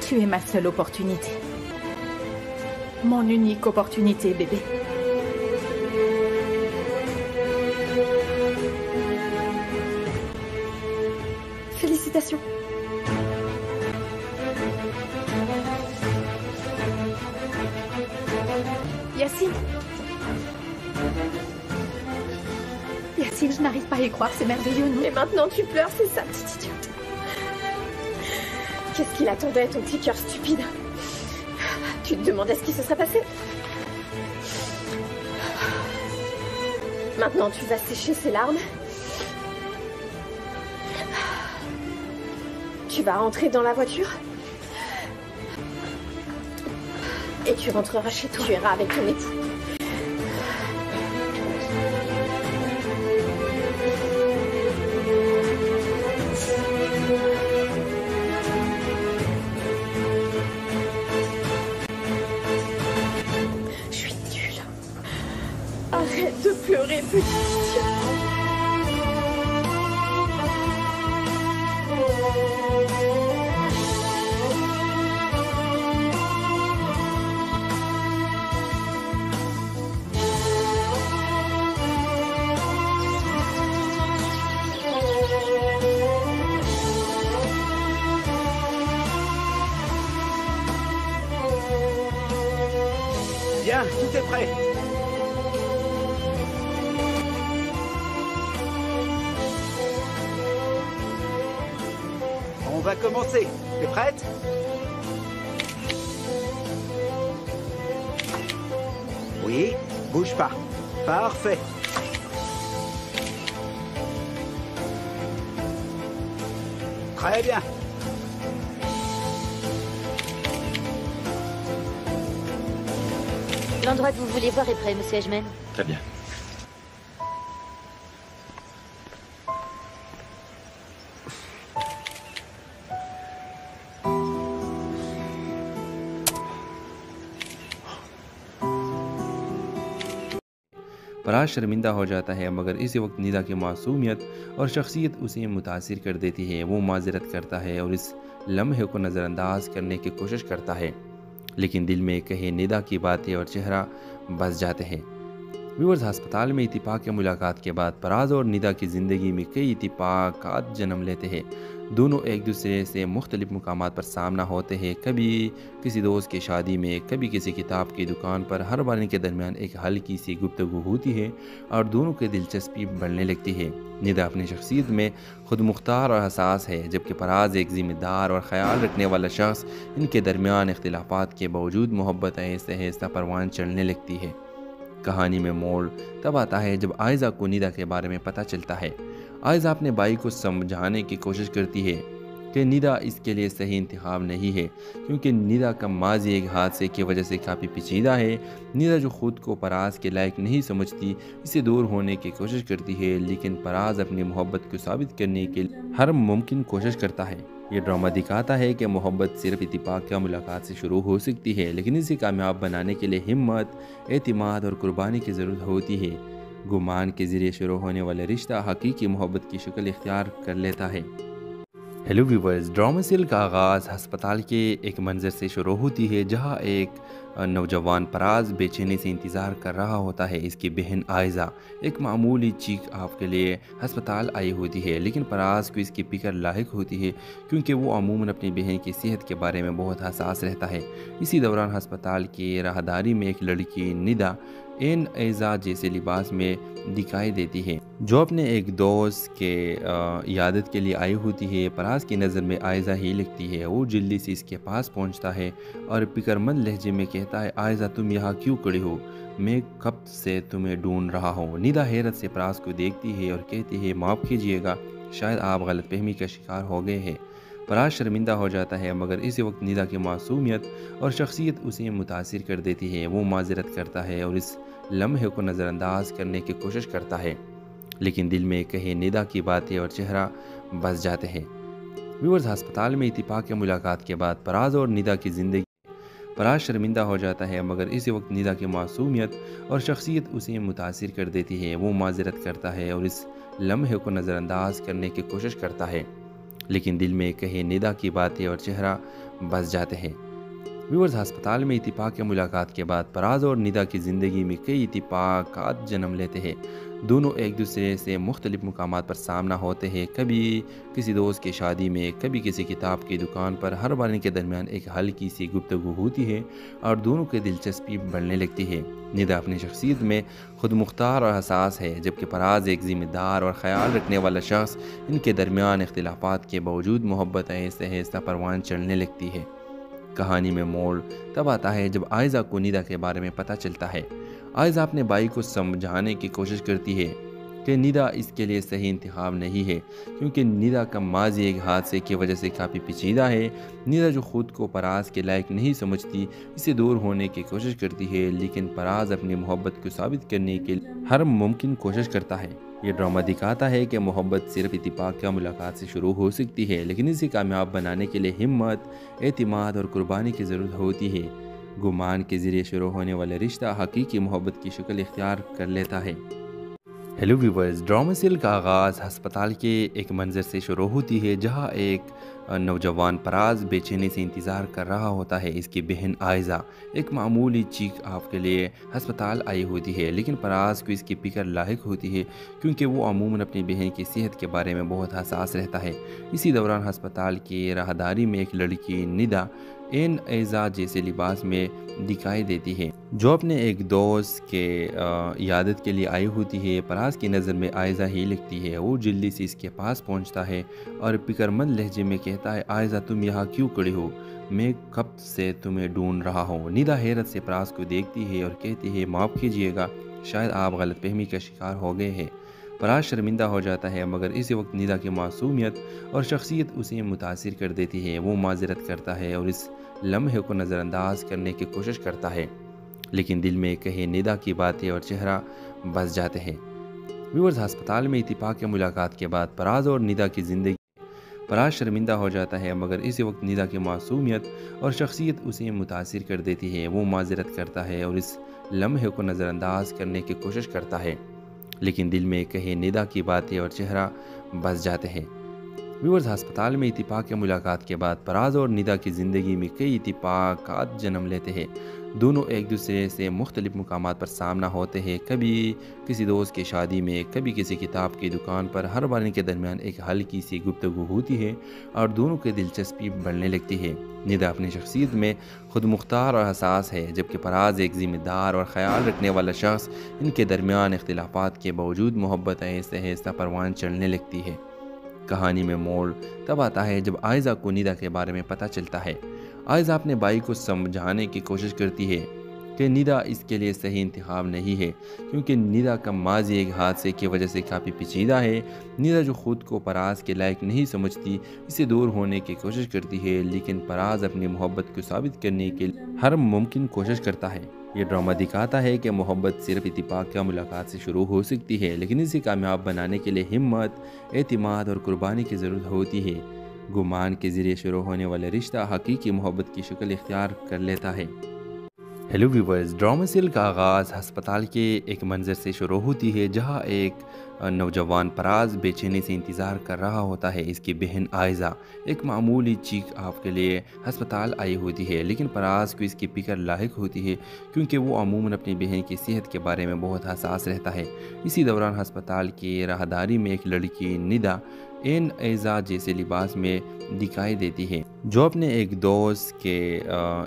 Tu es ma seule opportunité. Mon unique opportunité, bébé. Félicitations. Yacine. Yacine, je n'arrive pas à y croire, c'est merveilleux, non? Et maintenant tu pleures, c'est ça, petite idiote. Qu'est-ce qu'il attendait, ton petit cœur stupide? Tu te demandais ce qui se serait passé? Maintenant tu vas sécher ses larmes. Tu vas rentrer dans la voiture. Et tu rentreras chez toi. Tu iras avec ton époux. Je suis nulle. Arrête de pleurer, petite idiote. Bien, tout est prêt. On va commencer. T'es prête? Oui, bouge pas. Parfait. Très bien. L'endroit que vous voulez voir est prêt, monsieur Edgeman. Très bien. Faraz शर्मिंदा हो जाता है, मगर इसी वक्त निदा की मासूमियत और शख्सियत उसे मुतासिर कर देती है। वो माजरत करता है और इस लम्हे को नज़रअंदाज करने की कोशिश करता है, लेकिन दिल में कहे निदा की बातें और चेहरा बस जाते हैं। व्यूअर्स, हस्पताल में इत्तिफाक मुलाकात के बाद फराज और निदा की ज़िंदगी में कई इत्तिफाकात जन्म लेते हैं। दोनों एक दूसरे से मुख्तलिफ मुकामात पर सामना होते हैं, कभी किसी दोस्त की शादी में, कभी किसी किताब की दुकान पर। हर बार इनके दरमियान एक हल्की सी गुफ्तगू होती है और दोनों की दिलचस्पी बढ़ने लगती है। निदा अपनी शख्सियत में खुद मुख्तार और हसास है, जबकि फराज एक ज़िम्मेदार और ख्याल रखने वाला शख्स। इनके दरमियान इख्तिलाफात के बावजूद मोहब्बत आहिस्ता आहिस्ता परवान चढ़ने लगती है। कहानी में मोड़ तब आता है जब आयज़ा को निदा के बारे में पता चलता है। आयज़ा अपने भाई को समझाने की कोशिश करती है कि निदा इसके लिए सही इंतखाब नहीं है, क्योंकि निदा का माजी एक हादसे की वजह से काफ़ी पेचीदा है। निदा जो खुद को फराज के लायक नहीं समझती, इससे दूर होने की कोशिश करती है, लेकिन फराज अपनी मोहब्बत को साबित करने के लिए हर मुमकिन कोशिश करता है। ये ड्रामा दिखाता है कि मोहब्बत सिर्फ इत्तिफाक या मुलाकात से शुरू हो सकती है, लेकिन इसे कामयाब बनाने के लिए हिम्मत, एतमाद और कुर्बानी की ज़रूरत होती है। गुमान के ज़रिए शुरू होने वाला रिश्ता हकीकी मोहब्बत की शक्ल इख्तियार कर लेता है। हेलो व्यूवर्स, ड्रामा सीरियल का आगाज़ हस्पताल के एक मंजर से शुरू होती है, जहां एक नौजवान फराज बेचैनी से इंतज़ार कर रहा होता है। इसकी बहन आयज़ा एक मामूली चीख आप के लिए हस्पताल आई होती है, लेकिन फराज को इसकी फिक्र लाहिक होती है, क्योंकि वो अमूमन अपनी बहन की सेहत के बारे में बहुत हसास रहता है। इसी दौरान हस्पताल की राहदारी में एक लड़की निदा एन ऐज़ा जैसे लिबास में दिखाई देती है, जो अपने एक दोस्त के यादत के लिए आई होती है। फराज की नज़र में आयज़ा ही लगती है। वो जल्दी से इसके पास पहुंचता है और फिक्रमंद लहजे में कहता है, आयज़ा तुम यहाँ क्यों खड़ी हो? मैं कब से तुम्हें ढूंढ रहा हूँ। निदा हैरत से फराज को देखती है और कहती है, माफ़ कीजिएगा, शायद आप गलतफहमी का शिकार हो गए हैं। फराज शर्मिंदा हो जाता है, मगर इसी वक्त निदा की मासूमियत और शख्सियत उसे मुतासिर कर देती है। वो माजरत करता है और इस लम्हे को नज़रअंदाज करने की कोशिश करता है, लेकिन दिल में कहे निदा की बातें और चेहरा बस जाते हैं। व्यूअर्स, हस्पताल में इत्तिफाक मुलाकात के बाद फराज और निदा की ज़िंदगी फराज शर्मिंदा हो जाता है, मगर इसी वक्त निदा की मासूमियत और शख्सियत उसे मुतासिर कर देती है। वो माजरत करता है और इस लम्हे को नज़रअंदाज करने की कोशिश करता है, लेकिन दिल में कहे निदा की बातें और चेहरा बस जाते हैं। व्यूअर्स, हस्पताल में इत्तिफाक या मुलाकात के बाद फराज और निदा की ज़िंदगी में कई इत्तिफाकात जन्म लेते हैं। दोनों एक दूसरे से मुख्तलिफ मुकामात पर सामना होते हैं, कभी किसी दोस्त की शादी में, कभी किसी किताब की दुकान पर। हर बार इनके दरमियान एक हल्की सी गुफ्तगू होती है और दोनों की दिलचस्पी बढ़ने लगती है। निदा अपनी शख्सियत में खुद मुख्तार और हसास है, जबकि फराज एक ज़िम्मेदार और ख्याल रखने वाला शख्स। इनके दरमियान इख्तिलाफात के बावजूद मोहब्बत आहिस्ता आहिस्ता परवान चढ़ने लगती है। कहानी में मोड़ तब आता है जब आयज़ा को निदा के बारे में पता चलता है। आयज़ा अपने भाई को समझाने की कोशिश करती है कि निदा इसके लिए सही इंतखाब नहीं है, क्योंकि निदा का माजी एक हादसे की वजह से काफ़ी पेचीदा है। निदा जो खुद को फराज के लायक नहीं समझती, इसे दूर होने की कोशिश करती है, लेकिन फराज अपनी मोहब्बत को साबित करने के लिए हर मुमकिन कोशिश करता है। ये ड्रामा दिखाता है कि मोहब्बत सिर्फ इत्तिफाक या मुलाकात से शुरू हो सकती है, लेकिन इसे कामयाब बनाने के लिए हिम्मत, एतिमाद और कुर्बानी की ज़रूरत होती है। गुमान के ज़रिए शुरू होने वाला रिश्ता हकीकी मोहब्बत की शक्ल इख्तियार कर लेता है। हेलो व्यूवर्स, ड्रामा सीरियल का आगाज़ हस्पताल के एक मंजर से शुरू होती है, जहां एक नौजवान फराज बेचैनी से इंतज़ार कर रहा होता है। इसकी बहन आयज़ा एक मामूली चीख आप के लिए हस्पताल आई होती है, लेकिन फराज को इसकी फिक्र लाहिक होती है, क्योंकि वो अमूमन अपनी बहन की सेहत के बारे में बहुत हसास रहता है। इसी दौरान हस्पताल की राहदारी में एक लड़की निदा एन ऐज़ा जैसे लिबास में दिखाई देती है, जो अपने एक दोस्त के यादत के लिए आई होती है। फराज की नज़र में आयज़ा ही लगती है। वो जल्दी से इसके पास पहुंचता है और फिक्रमंद लहजे में कहता है, आयज़ा तुम यहाँ क्यों खड़ी हो? मैं कब से तुम्हें ढूंढ रहा हूँ। निदा हैरत से फराज को देखती है और कहती है, माफ़ कीजिएगा, शायद आप गलतफहमी का शिकार हो गए हैं। फराज शर्मिंदा हो जाता है, मगर इसी वक्त निदा की मासूमियत और शख्सियत उसे मुतासिर कर देती है। वो माजरत करता है और इस लम्हे को नज़रअंदाज करने की कोशिश करता है, लेकिन दिल में कहे निदा की बातें और चेहरा बस जाते हैं। व्यूअर्स, हस्पताल में इत्तिफाक या मुलाकात के बाद फराज और निदा की ज़िंदगी फराज शर्मिंदा हो जाता है, मगर इसी वक्त निदा की मासूमियत और शख्सियत उसे मुतासिर कर देती है। वो माजरत करता है और इस लम्हे को नज़रअंदाज करने की कोशिश करता है, लेकिन दिल में कहे निदा की बातें और चेहरा बस जाते हैं। व्यूअर्स, हस्पताल में इत्तिफाक या मुलाकात के बाद फराज और निदा की ज़िंदगी में कई इत्तिफाकात जन्म लेते हैं। दोनों एक दूसरे से मुख्तलिफ मुकामात पर सामना होते हैं, कभी किसी दोस्त की शादी में, कभी किसी किताब की दुकान पर। हर बार इनके दरमियान एक हल्की सी गुफ्तगू होती है और दोनों की दिलचस्पी बढ़ने लगती है। निदा अपनी शख्सियत में खुद मुख्तार और हसास है, जबकि फराज एक ज़िम्मेदार और ख्याल रखने वाला शख्स। इनके दरमियान इख्तिलाफात के बावजूद मोहब्बत आहिस्ता आहिस्ता परवान चढ़ने लगती है। कहानी में मोड़ तब आता है जब आयज़ा को निदा के बारे में पता चलता है। आयज़ा अपने भाई को समझाने की कोशिश करती है कि निदा इसके लिए सही इंतखाब नहीं है, क्योंकि निदा का माजी एक हादसे की वजह से काफ़ी पेचीदा है। निदा जो खुद को फराज के लायक नहीं समझती, इसे दूर होने की कोशिश करती है, लेकिन फराज अपनी मोहब्बत को साबित करने के लिए हर मुमकिन कोशिश करता है। ये ड्रामा दिखाता है कि मोहब्बत सिर्फ इत्तिफाक या मुलाकात से शुरू हो सकती है, लेकिन इसे कामयाब बनाने के लिए हिम्मत, एतिमाद और कुर्बानी की ज़रूरत होती है। गुमान के ज़रिए शुरू होने वाला रिश्ता हकीकी मोहब्बत की शक्ल इख्तियार कर लेता है। हेलो व्यूवर्स, ड्रामा सीरियल का आगाज़ हस्पताल के एक मंजर से शुरू होती है, जहां एक नौजवान फराज बेचैनी से इंतज़ार कर रहा होता है। इसकी बहन आयज़ा एक मामूली चीख आप के लिए हस्पताल आई होती है, लेकिन फराज को इसकी फिक्र लाहिक होती है, क्योंकि वो अमूमन अपनी बहन की सेहत के बारे में बहुत हसास रहता है। इसी दौरान हस्पताल की राहदारी में एक लड़की निदा एन ऐज़ा जैसे लिबास में दिखाई देती है, जो अपने एक दोस्त के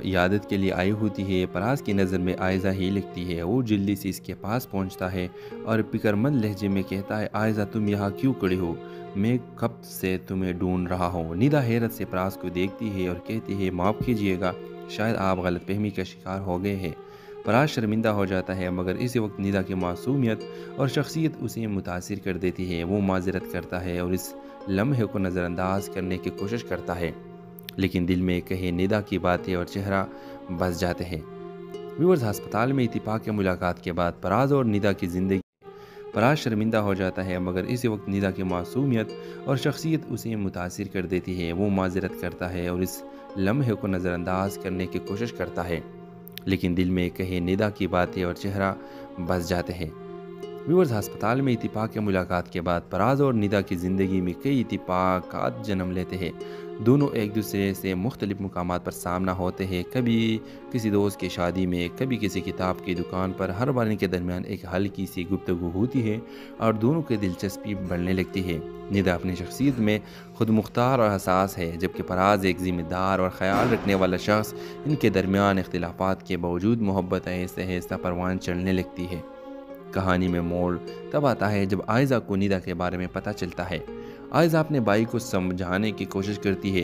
यादत के लिए आई होती है। फराज की नज़र में आयज़ा ही लगती है। वो जल्दी से इसके पास पहुंचता है और फिक्रमंद लहजे में कहता है, आयज़ा तुम यहाँ क्यों खड़ी हो? मैं कब से तुम्हें ढूंढ रहा हूँ। निदा हैरत से फराज को देखती है और कहती है, माफ़ कीजिएगा, शायद आप गलतफहमी का शिकार हो गए हैं। फराज शर्मिंदा हो जाता है, मगर इसी वक्त निदा की मासूमियत और शख्सियत उसे मुतासिर कर देती है। वो माजरत करता है और इस लम्हे को नज़रअंदाज करने की कोशिश करता है, लेकिन दिल में कहे निदा की बातें और चेहरा बस जाते हैं। व्यूअर्स, हस्पताल में इत्तिफाक या मुलाकात के बाद फराज और निदा की ज़िंदगी फराज शर्मिंदा हो जाता है, मगर इसी वक्त निदा की मासूमियत और शख्सियत उसे मुतासिर कर देती है। वो माजरत करता है और इस लम्हे को नज़रअंदाज करने की कोशिश करता है, लेकिन दिल में कहे निदा की बातें और चेहरा बस जाते हैं। व्यूअर्स, हस्पताल में इत्तिफाक या मुलाकात के बाद फराज और निदा की ज़िंदगी फराज शर्मिंदा हो जाता है, मगर इसी वक्त निदा की मासूमियत और शख्सियत उसे मुतासिर कर देती है। वो माजरत करता है और इस लम्हे को नज़रअंदाज करने की कोशिश करता है, लेकिन दिल में कहे निदा की बातें और चेहरा बस जाते हैं। व्यूअर्स, हस्पताल में इत्तिफाक की मुलाकात के बाद फराज और निदा की ज़िंदगी में कई इत्तिफाकात जन्म लेते हैं। दोनों एक दूसरे से मुख्तलिफ मुकामात पर सामना होते हैं, कभी किसी दोस्त की शादी में, कभी किसी किताब की दुकान पर। हर बार इनके दरमियान एक हल्की सी गुफ्तगू होती है और दोनों की दिलचस्पी बढ़ने लगती है। निदा अपनी शख्सियत में खुद मुख्तार और हसास है, जबकि फराज एक ज़िम्मेदार और ख्याल रखने वाला शख्स। इनके दरमियान इख्तिलाफात के बावजूद मोहब्बत आहिस्ता आहिस्ता परवान चढ़ने लगती है। कहानी में मोड़ तब आता है जब आयज़ा को निदा के बारे में पता चलता है। आयज़ा अपने भाई को समझाने की कोशिश करती है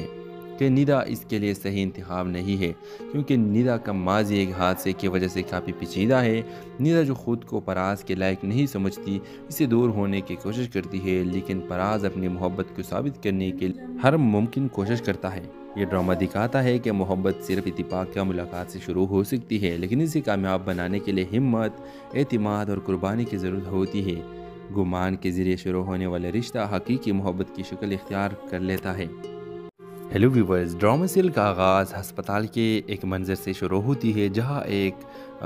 कि निदा इसके लिए सही इंतखाब नहीं है, क्योंकि निदा का माजी एक हादसे की वजह से काफ़ी पेचीदा है। निदा जो खुद को फराज के लायक नहीं समझती, इससे दूर होने की कोशिश करती है, लेकिन फराज अपनी मोहब्बत को साबित करने के लिए हर मुमकिन कोशिश करता है। ये ड्रामा दिखाता है कि मोहब्बत सिर्फ इत्तिफाक या मुलाकात से शुरू हो सकती है, लेकिन इसे कामयाब बनाने के लिए हिम्मत, एतिमाद और कुर्बानी की ज़रूरत होती है। गुमान के ज़रिए शुरू होने वाला रिश्ता हकीकी मोहब्बत की शक्ल इख्तियार कर लेता है। हेलो व्यूवर्स, ड्रामा सीरियल का आगाज़ हस्पताल के एक मंजर से शुरू होती है, जहां एक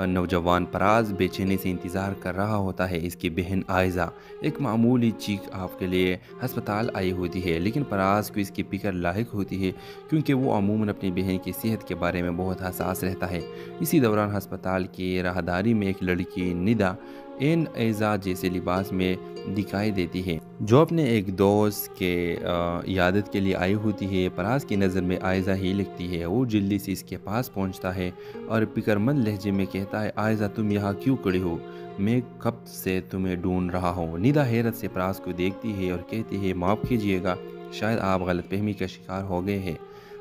नौजवान फराज बेचैनी से इंतज़ार कर रहा होता है। इसकी बहन आयज़ा एक मामूली चीख आप के लिए हस्पताल आई होती है, लेकिन फराज को इसकी फिक्र लाहिक होती है, क्योंकि वो अमूमन अपनी बहन की सेहत के बारे में बहुत हसास रहता है। इसी दौरान हस्पताल की राहदारी में एक लड़की निदा एन ऐज़ा जैसे लिबास में दिखाई देती है, जो अपने एक दोस्त के यादत के लिए आई होती है। फराज की नज़र में आयज़ा ही लगती है। वो जल्दी से इसके पास पहुंचता है और फिक्रमंद लहजे में कहता है, आयज़ा तुम यहाँ क्यों खड़ी हो? मैं कब से तुम्हें ढूंढ रहा हूँ। निदा हैरत से फराज को देखती है और कहती है, माफ़ कीजिएगा, शायद आप गलतफहमी का शिकार हो गए हैं।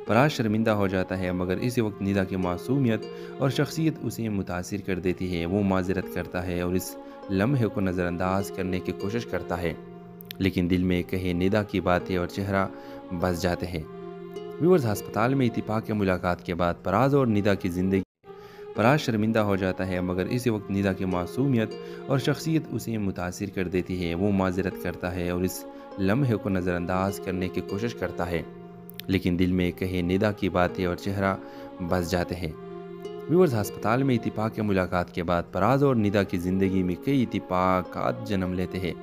फराज शर्मिंदा हो जाता है, मगर इसी वक्त निदा की मासूमियत और शख्सियत उसे मुतासिर कर देती है। वो माजरत करता है और इस लम्हे को नज़रअंदाज करने की कोशिश करता है, लेकिन दिल में कहे निदा की बातें और चेहरा बस जाते हैं। व्यूअर्स, हस्पताल में इत्तिफाक की मुलाकात के बाद फराज और निदा की ज़िंदगी फराज शर्मिंदा हो जाता है, मगर इसी वक्त निदा की मासूमियत और शख्सियत उसे मुतासिर कर देती है। वो माजरत करता है और इस लम्हे को नज़रअंदाज करने की कोशिश करता है, लेकिन दिल में कहे निदा की बातें और चेहरा बस जाते हैं। व्यूअर्स, हस्पताल में इत्तिफाक की मुलाकात के बाद फराज और निदा की ज़िंदगी में कई इत्तिफाकात जन्म लेते हैं।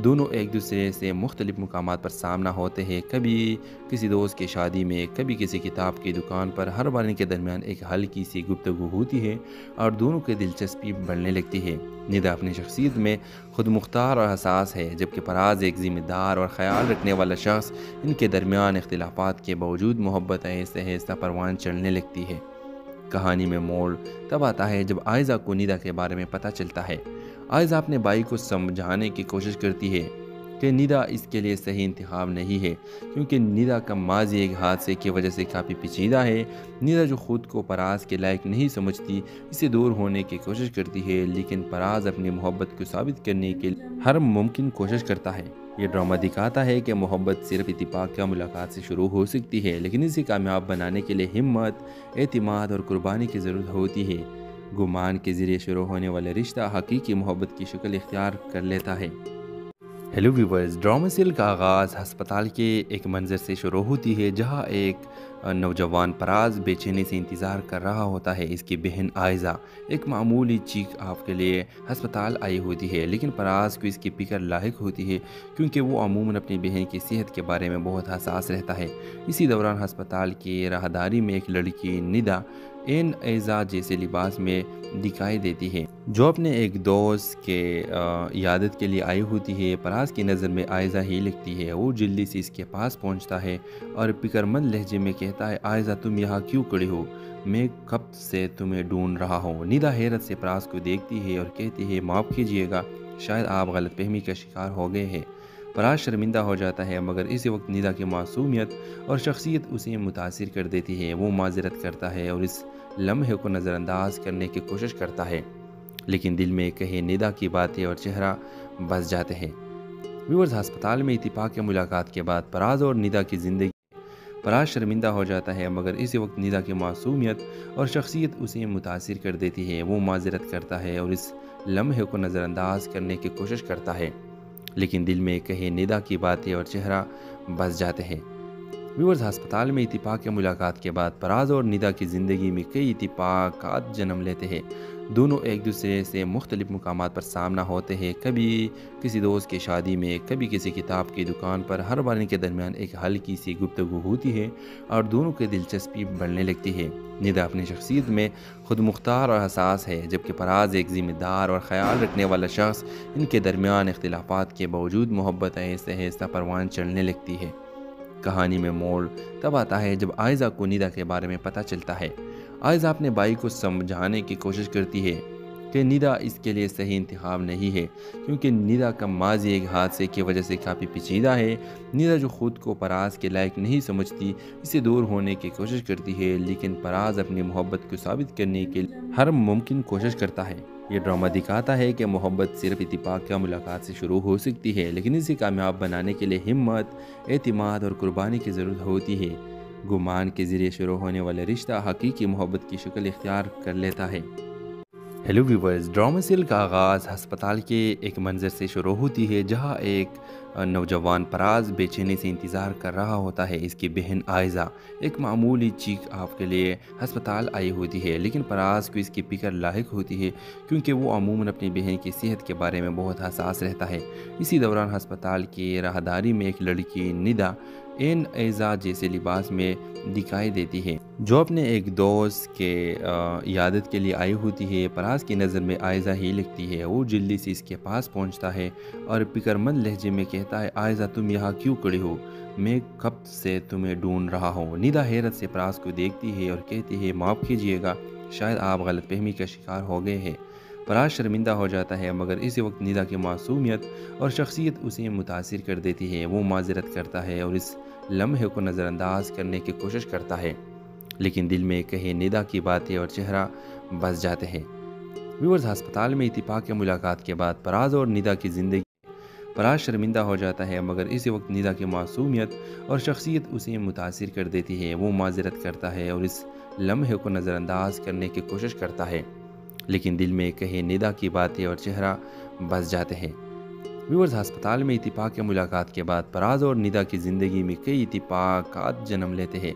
दोनों एक दूसरे से मुख्तलिफ मुकामात पर सामना होते हैं, कभी किसी दोस्त की शादी में, कभी किसी किताब की दुकान पर। हर बार इनके दरमियान एक हल्की सी गुफ्तगू होती है और दोनों की दिलचस्पी बढ़ने लगती है। निदा अपनी शख्सियत में खुद मुख्तार और हसास है, जबकि फराज एक ज़िम्मेदार और ख्याल रखने वाला शख्स। इनके दरमियान इख्तिलाफात के बावजूद मोहब्बत आहिस्ता आहिस्ता परवान चढ़ने लगती है। कहानी में मोड़ तब आता है जब आयज़ा को निदा के बारे में पता चलता है। आयज़ा अपने भाई को समझाने की कोशिश करती है कि निदा इसके लिए सही इंतखाब नहीं है, क्योंकि निदा का माजी एक हादसे की वजह से काफ़ी पेचीदा है। निदा जो खुद को फराज के लायक नहीं समझती, इससे दूर होने की कोशिश करती है, लेकिन फराज अपनी मोहब्बत को साबित करने के लिए हर मुमकिन कोशिश करता है। ये ड्रामा दिखाता है कि मोहब्बत सिर्फ इत्तिफाक या मुलाकात से शुरू हो सकती है, लेकिन इसे कामयाब बनाने के लिए हिम्मत, एतिमाद और कुर्बानी की ज़रूरत होती है। गुमान के ज़रिए शुरू होने वाला रिश्ता हकीकी मोहब्बत की शक्ल इख्तियार कर लेता है। हेलो व्यूवर्स, ड्रामा सीरियल का आगाज़ हस्पताल के एक मंजर से शुरू होती है, जहां एक नौजवान फराज बेचैनी से इंतज़ार कर रहा होता है। इसकी बहन आयज़ा एक मामूली चीख आप के लिए हस्पताल आई होती है, लेकिन फराज को इसकी फिक्र लाहिक होती है, क्योंकि वो अमूमन अपनी बहन की सेहत के बारे में बहुत हसास रहता है। इसी दौरान हस्पताल की राहदारी में एक लड़की निदा एन ऐज़ा जैसे लिबास में दिखाई देती है, जो अपने एक दोस्त के यादत के लिए आई होती है। फराज की नज़र में आयज़ा ही लगती है। वो जल्दी से इसके पास पहुंचता है और फिक्रमंद लहजे में कहता है, आयज़ा तुम यहाँ क्यों खड़ी हो? मैं कब से तुम्हें ढूंढ रहा हूँ। निदा हैरत से फराज को देखती है और कहती है, माफ़ कीजिएगा, शायद आप गलतफहमी का शिकार हो गए हैं। फराज शर्मिंदा हो जाता है, मगर इसी वक्त निदा की मासूमियत और शख्सियत उसे मुतासिर कर देती है। वो माजरत करता है और इस लम्हे को नज़रअंदाज करने की कोशिश करता है, लेकिन दिल में कहे निदा की बातें और चेहरा बस जाते हैं। व्यूअर्स, हस्पताल में इत्तिफाक की मुलाकात के बाद फराज और निदा की ज़िंदगी फराज शर्मिंदा हो जाता है, मगर इसी वक्त निदा की मासूमियत और शख्सियत उसे मुतासिर कर देती है। वो माजरत करता है और इस लम्हे को नज़रअंदाज करने की कोशिश करता है, लेकिन दिल में कहे निदा की बातें और चेहरा बस जाते हैं। व्यूअर्स, हस्पताल में इत्तिफाक मुलाकात के बाद फराज और निदा की ज़िंदगी में कई इत्तिफाकात जन्म लेते हैं। दोनों एक दूसरे से मुख्तलिफ मुकामात पर सामना होते हैं, कभी किसी दोस्त की शादी में, कभी किसी किताब की दुकान पर। हर बार इनके दरमियान एक हल्की सी गुफ्तगू होती है और दोनों की दिलचस्पी बढ़ने लगती है। निदा अपनी शख्सियत में खुद मुख्तार और हसास है, जबकि फराज एक ज़िम्मेदार और ख्याल रखने वाला शख्स। इनके दरमियान इख्तिलाफात के बावजूद मोहब्बत आहिस्ता आहिस्ता परवान चढ़ने लगती है। कहानी में मोड़ तब आता है जब आयज़ा को निदा के बारे में पता चलता है। आयज़ा अपने भाई को समझाने की कोशिश करती है कि निदा इसके लिए सही इंतखाब नहीं है, क्योंकि निदा का माजी एक हादसे की वजह से काफ़ी पेचीदा है। निदा जो खुद को फराज के लायक नहीं समझती, इससे दूर होने की कोशिश करती है, लेकिन फराज अपनी मोहब्बत को साबित करने के लिए हर मुमकिन कोशिश करता है। ये ड्रामा दिखाता है कि मोहब्बत सिर्फ इत्तिफाक या मुलाकात से शुरू हो सकती है, लेकिन इसे कामयाब बनाने के लिए हिम्मत, एतिमाद और कुर्बानी की ज़रूरत होती है। गुमान के ज़रिए शुरू होने वाला रिश्ता हकीकी मोहब्बत की शक्ल इख्तियार कर लेता है। हेलो व्यूवर्स, ड्रामा सीरियल का आगाज़ हस्पताल के एक मंजर से शुरू होती है, जहां एक नौजवान फराज बेचैनी से इंतज़ार कर रहा होता है। इसकी बहन आयज़ा एक मामूली चीख आप के लिए हस्पताल आई होती है, लेकिन फराज को इसकी फिक्र लाहिक होती है, क्योंकि वो अमूमन अपनी बहन की सेहत के बारे में बहुत हसास रहता है। इसी दौरान हस्पताल की राहदारी में एक लड़की निदा एन ऐज़ा जैसे लिबास में दिखाई देती है, जो अपने एक दोस्त के यादत के लिए आई होती है। फराज की नज़र में आयज़ा ही लगती है। वो जल्दी से इसके पास पहुंचता है और फिक्रमंद लहजे में कहता है, आयज़ा तुम यहाँ क्यों खड़ी हो? मैं कब से तुम्हें ढूंढ रहा हूँ। निदा हैरत से फराज को देखती है और कहती है, माफ़ कीजिएगा, शायद आप गलतफहमी का शिकार हो गए हैं। फराज शर्मिंदा हो जाता है, मगर इसी वक्त निदा की मासूमियत और शख्सियत उसे मुतासिर कर देती है। वो माजरत करता है और इस लम्हे को नज़रअंदाज करने की कोशिश करता है, लेकिन दिल में कहे निदा की बातें और चेहरा बस जाते हैं। व्यूअर्स, हस्पताल में इत्तिफाक की मुलाकात के बाद फराज और निदा की ज़िंदगी फराज शर्मिंदा हो जाता है, मगर इसी वक्त निदा की मासूमियत और शख्सियत उसे मुतासिर कर देती है। वो माजरत करता है और इस लम्हे को नज़रअंदाज करने की कोशिश करता है, लेकिन दिल में कहे निदा की बातें और चेहरा बस जाते हैं। व्यूअर्स, हस्पताल में इत्तिफाक की मुलाकात के बाद फराज और निदा की ज़िंदगी में कई इत्तिफाकात जन्म लेते हैं।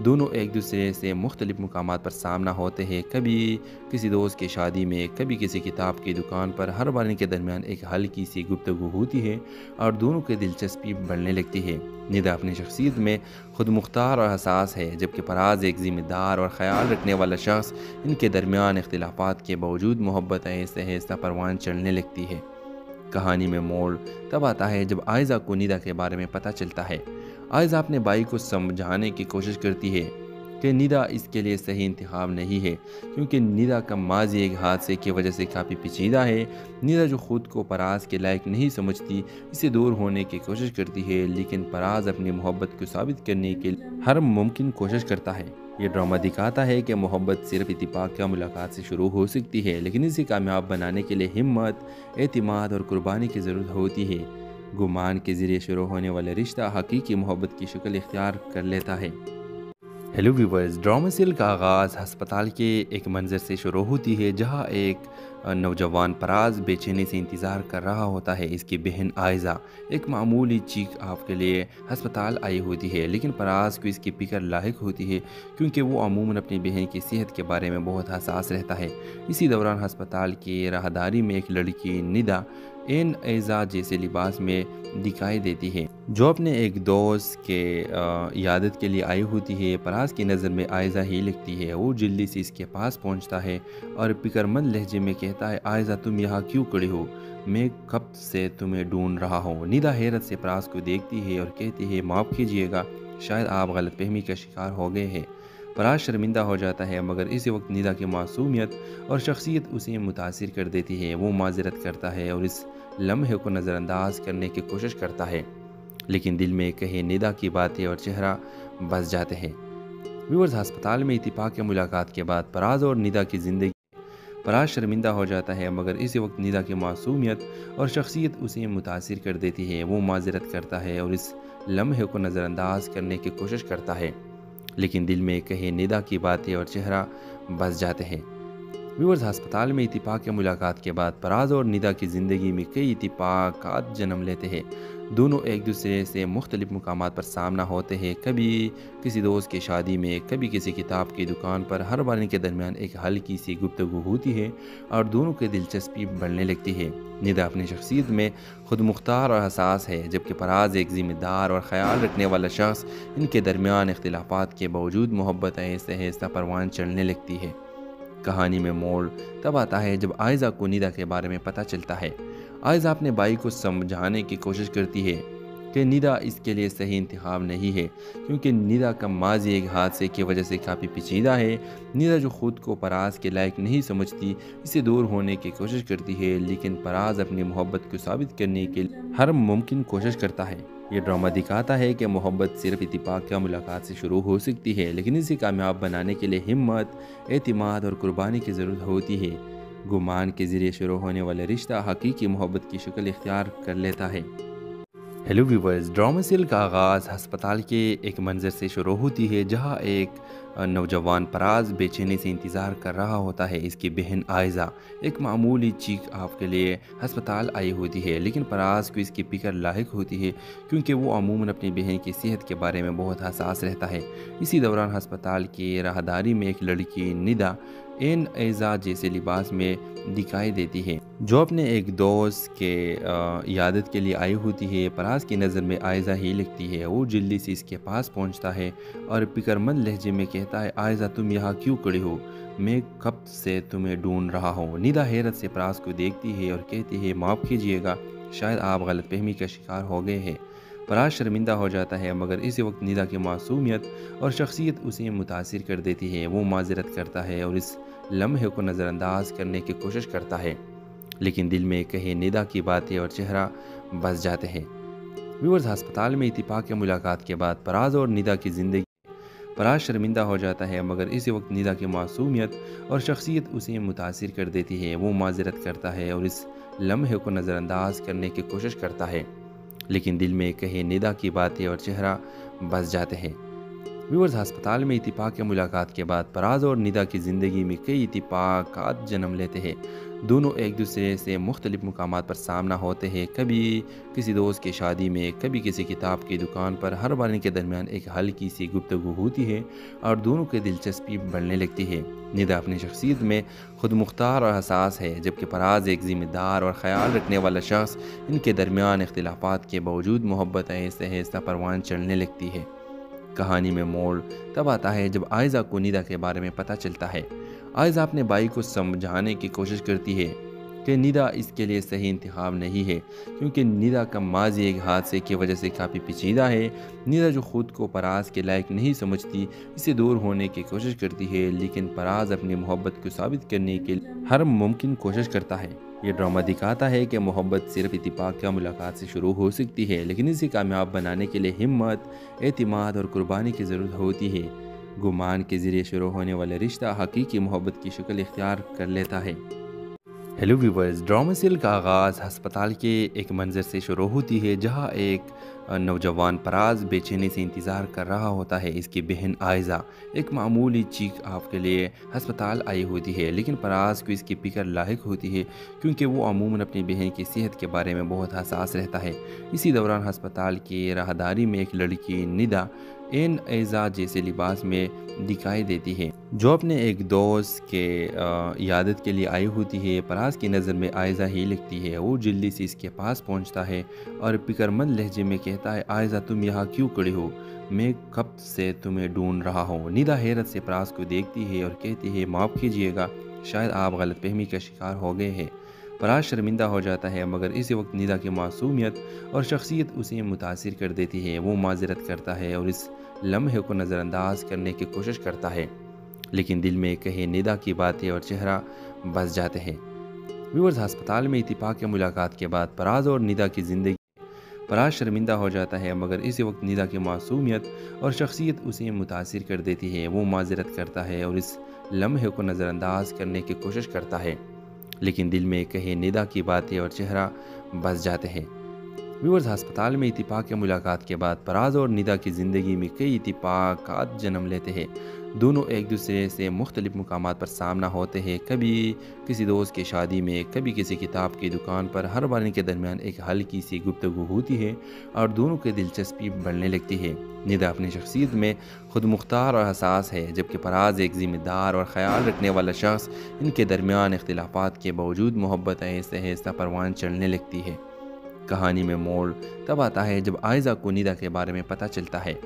दोनों एक दूसरे से मुख्तलिफ मुकामात पर सामना होते हैं, कभी किसी दोस्त की शादी में, कभी किसी किताब की दुकान पर। हर बार इनके दरमियान एक हल्की सी गुफ्तगू होती है और दोनों की दिलचस्पी बढ़ने लगती है। निदा अपनी शख्सियत में खुद मुख्तार और हसास है, जबकि फराज एक ज़िम्मेदार और ख्याल रखने वाला शख्स। इनके दरमियान इख्तिलाफात के बावजूद मोहब्बत आहिस्ता आहिस्ता परवान चढ़ने लगती है। कहानी में मोड़ तब आता है जब आयज़ा को निदा के बारे में पता चलता है। आयज़ा अपने भाई को समझाने की कोशिश करती है कि निदा इसके लिए सही इंतखाब नहीं है, क्योंकि निदा का माजी एक हादसे की वजह से काफ़ी पेचीदा है। निदा जो खुद को फराज के लायक नहीं समझती, इससे दूर होने की कोशिश करती है, लेकिन फराज अपनी मोहब्बत को साबित करने के लिए हर मुमकिन कोशिश करता है। ये ड्रामा दिखाता है कि मोहब्बत सिर्फ इत्तिफाक या मुलाकात से शुरू हो सकती है, लेकिन इसे कामयाब बनाने के लिए हिम्मत, एतिमाद और कुर्बानी की ज़रूरत होती है। गुमान के ज़रिए शुरू होने वाला रिश्ता हकीकी मोहब्बत की शक्ल इख्तियार कर लेता है। हेलो व्यूवर्स, ड्रामा सीरियल का आगाज़ हस्पताल के एक मंजर से शुरू होती है, जहां एक नौजवान फराज बेचैनी से इंतज़ार कर रहा होता है। इसकी बहन आयज़ा एक मामूली चीख आप के लिए हस्पताल आई होती है, लेकिन फराज को इसकी फिक्र लाहिक होती है, क्योंकि वो अमूमन अपनी बहन की सेहत के बारे में बहुत हसास रहता है। इसी दौरान हस्पताल की राहदारी में एक लड़की निदा एन ऐज़ा जैसे लिबास में दिखाई देती है, जो अपने एक दोस्त के यादत के लिए आई होती है। फराज की नज़र में आयज़ा ही लगती है। वो जल्दी से इसके पास पहुंचता है और फिक्रमंद लहजे में कहता है, आयज़ा तुम यहाँ क्यों खड़ी हो? मैं कब से तुम्हें ढूंढ रहा हूँ। निदा हैरत से फराज को देखती है और कहती है, माफ़ कीजिएगा, शायद आप गलतफहमी का शिकार हो गए हैं। फराज शर्मिंदा हो जाता है, मगर इसी वक्त निदा की मासूमियत और शख्सियत उसे मुतासिर कर देती है। वो माजरत करता है और इस लम्हे को नज़रअंदाज करने की कोशिश करता है, लेकिन दिल में कहे निदा की बातें और चेहरा बस जाते हैं। व्यूअर्स, हस्पताल में इत्तिफाक की मुलाकात के बाद फराज और निदा की ज़िंदगी फराज शर्मिंदा हो जाता है, मगर इसी वक्त निदा की मासूमियत और शख्सियत उसे मुतासिर कर देती है। वो माजरत करता है और इस लम्हे को नज़रअंदाज करने की कोशिश करता है, लेकिन दिल में कहे निदा की बातें और चेहरा बस जाते हैं। व्यूअर्स, हस्पताल में इत्तिफाक की मुलाकात के बाद फराज और निदा की ज़िंदगी में कई इत्तिफाकात जन्म लेते हैं। دونوں ایک دوسرے سے مختلف مقامات پر سامنا ہوتے ہیں، کبھی کسی دوست کی شادی میں، کبھی کسی کتاب کی دکان پر۔ ہر بار ان کے درمیان ایک ہلکی سی گفتگو ہوتی ہے اور دونوں کی دلچسپی بڑھنے لگتی ہے۔ ندا اپنی شخصیت میں خود مختار اور حساس ہے، جبکہ فراز ایک ذمہ دار اور خیال رکھنے والا شخص۔ ان کے درمیان اختلافات کے باوجود محبت آہستہ آہستہ پروان چڑھنے لگتی ہے۔ کہانی میں موڑ تب آتا ہے جب آئزہ کو ندا کے بارے میں پتہ چلتا ہے۔ آئزہ اپنے بھائی کو سمجھانے کی کوشش کرتی ہے کہ ندا اس کے لیے صحیح انتخاب نہیں ہے، کیونکہ ندا کا ماضی ایک حادثے کی وجہ سے کافی پیچیدہ ہے۔ ندا جو خود کو فراز کے لائق نہیں سمجھتی، اسے دور ہونے کی کوشش کرتی ہے، لیکن فراز اپنی محبت کو ثابت کرنے کے لیے ہر ممکن کوشش کرتا ہے۔ یہ ڈرامہ دکھاتا ہے کہ محبت صرف اتفاق یا ملاقات سے شروع ہو سکتی ہے، لیکن اسے کامیاب بنانے کے لیے ہمت، اعتماد اور قربانی کی ضرورت ہوتی ہے۔ گمان کے ذریعے شروع ہونے والا رشتہ حقیقی محبت کی شکل اختیار کر لیتا ہے۔ ہیلو ویورز، ڈرامہ سیریل کا آغاز ہسپتال کے ایک منظر سے شروع ہوتی ہے، جہاں ایک نوجوان فراز بے چینی سے انتظار کر رہا ہوتا ہے۔ اس کی بہن آئزہ ایک معمولی چیک اپ کے لیے ہسپتال آئی ہوتی ہے، لیکن فراز کو اس کی فکر لاحق ہوتی ہے، کیونکہ وہ عموماً اپنی بہن کی صحت کے بارے میں بہت حساس رہتا ہے۔ اسی دوران ہسپتال کی راہداری میں ایک لڑکی ندا این ایزا جیسے لباس میں دکھائی دیتی ہے، جو اپنے ایک دوست کے عیادت کے لیے آئی ہوتی ہے۔ فراز کی نظر میں آئزہ ہی لگتی ہے۔ وہ جلدی سے اس کے پاس پہنچتا ہے اور فکرمند لہجے میں کہتا ہے، آئزہ تم یہاں کیوں کھڑی ہو؟ میں کب سے تمہیں ڈھونڈ رہا ہوں۔ ندا حیرت سے فراز کو دیکھتی ہے اور کہتی ہے، معاف کیجیے گا، شاید آپ غلط فہمی کا شکار ہو گئے ہیں۔ فراز شرمندہ ہو جاتا ہے، مگر اسی وقت ندا کی معصومیت اور شخصیت اسے متاثر کر دیتی ہے۔ وہ معذرت کرتا ہے اور اس لمحے کو نظر انداز کرنے کی کوشش کرتا ہے، لیکن دل میں کہیں ندا کی باتیں اور چہرہ بس جاتے ہیں۔ ویورز، ہسپتال میں اتفاق یا ملاقات کے بعد فراز اور ندا کی زندگی فراز شرمندہ ہو جاتا ہے، مگر اسی وقت ندا کی معصومیت اور شخصیت اسے متاثر کر دیتی ہے۔ وہ معذرت کرتا ہے اور اس لمحے کو نظر انداز کرنے کی کوشش کرتا ہے، لیکن دل میں کہیں ندا کی باتیں اور چہرہ بس جاتے ہیں۔ ویورز، ہسپتال میں اتفاق یا ملاقات کے بعد فراز اور ندا کی زندگی میں کئی اتفاقات جنم لیتے ہیں۔ دونوں ایک دوسرے سے مختلف مقامات پر سامنا ہوتے ہیں، کبھی کسی دوست کی شادی میں، کبھی کسی کتاب کی دکان پر۔ ہر بار ان کے درمیان ایک ہلکی سی گفتگو ہوتی ہے اور دونوں کی دلچسپی بڑھنے لگتی ہے۔ ندا اپنی شخصیت میں خود مختار اور حساس ہے، جبکہ فراز ایک ذمہ دار اور خیال رکھنے والا شخص۔ ان کے درمیان اختلافات کے باوجود محبت آہستہ آہستہ پروان چڑھنے لگتی ہے۔ کہانی میں موڑ تب آتا ہے جب آئزہ کو ندا کے بارے میں پتہ چلتا ہے۔ آئزہ اپنے بھائی کو سمجھانے کی کوشش کرتی ہے کہ ندا اس کے لیے صحیح انتخاب نہیں ہے، کیونکہ ندا کا ماضی ایک حادثے کی وجہ سے کافی پیچیدہ ہے۔ ندا جو خود کو فراز کے لائق نہیں سمجھتی، اسے دور ہونے کی کوشش کرتی ہے، لیکن فراز اپنی محبت کو ثابت کرنے کے لیے ہر ممکن کوشش کرتا ہے۔ یہ ڈرامہ دکھاتا ہے کہ محبت صرف اتفاق یا ملاقات سے شروع ہو سکتی ہے، لیکن اسے کامیاب بنانے کے لیے ہمت، اعتماد اور قربانی کی ضرورت ہوتی ہے۔ گمان کے ذریعے شروع ہونے والا رشتہ حقیقی محبت کی شکل اختیار کر لیتا ہے۔ ہیلو ویورز، ڈرامہ سیریل کا آغاز ہسپتال کے ایک منظر سے شروع ہوتی ہے، جہاں ایک نوجوان فراز بے چینی سے انتظار کر رہا ہوتا ہے۔ اس کی بہن آئزہ ایک معمولی چیک اپ کے لیے ہسپتال آئی ہوتی ہے، لیکن فراز کو اس کی فکر لاحق ہوتی ہے، کیونکہ وہ عموماً اپنی بہن کی صحت کے بارے میں بہت حساس رہتا ہے۔ اسی دوران ہسپتال کی راہداری میں ایک لڑکی ندا این ایزا جیسے لباس میں دکھائی دیتی ہے، جو اپنے ایک دوست کے عیادت کے لیے آئی ہوتی ہے۔ فراز کی نظر میں آئزہ ہی لگتی ہے۔ وہ جلدی سے اس کے پاس پہنچتا ہے اور فکرمند لہجے میں کہتا ہے، آئزہ تم یہاں کیوں کھڑی ہو؟ میں کب سے تمہیں ڈھونڈ رہا ہوں۔ ندا حیرت سے فراز کو دیکھتی ہے اور کہتی ہے، معاف کیجیے گا، شاید آپ غلط فہمی کا شکار ہو گئے ہیں۔ فراز شرمندہ ہو جاتا ہے، مگر اسی وقت ندا کی معصومیت اور شخصیت اسے متاثر کر دیتی ہے۔ وہ معذرت کرتا ہے اور اس لمحے کو نظر انداز کرنے کی کوشش کرتا ہے، لیکن دل میں کہیں ندا کی باتیں اور چہرہ بس جاتے ہیں۔ ویورز، ہسپتال میں اتفاق یا ملاقات کے بعد فراز اور ندا کی زندگی فراز شرمندہ ہو جاتا ہے، مگر اسی وقت ندا کی معصومیت اور شخصیت اسے متاثر کر دیتی ہے۔ وہ معذرت کرتا ہے اور اس لمحے کو نظر انداز کرنے کی کوشش کرتا ہے، لیکن دل میں کہیں ندا کی باتیں اور چہرہ بس جاتے ہیں۔ ویورز، ہسپتال میں اتفاق یا ملاقات کے بعد فراز اور ندا کی زندگی فراز شرمندہ ہو جاتا ہے، مگر اسی وقت ندا کی معصومیت اور شخصیت اسے متاثر کر دیتی ہے۔ وہ معذرت کرتا ہے اور اس لمحے کو نظر انداز کرنے کی کوشش کرتا ہے، لیکن دل میں کہیں ندا کی باتیں اور چہرہ بس جاتے ہیں۔ व्यूअर्स, अस्पताल में इत्तिफाक के मुलाकात के बाद फराज और निदा की ज़िंदगी में कई इत्तिफाकात जन्म लेते हैं। दोनों एक दूसरे से मुख्तलिफ मुकामात पर सामना होते हैं, कभी किसी दोस्त की शादी में, कभी किसी किताब की दुकान पर। हर बार इनके दरमियान एक हल्की सी गुफ्तगू होती है और दोनों की दिलचस्पी बढ़ने लगती है। निदा अपनी शख्सियत में खुद मुख्तार और हसास है, जबकि फराज एक ज़िम्मेदार और ख्याल रखने वाला शख्स। इनके दरमियान इख्तिलाफात के बावजूद मोहब्बत आहिस्ता आहिस्ता परवान चढ़ने लगती है। कहानी में मोड़ तब आता है जब आयज़ा को निदा के बारे में पता चलता है।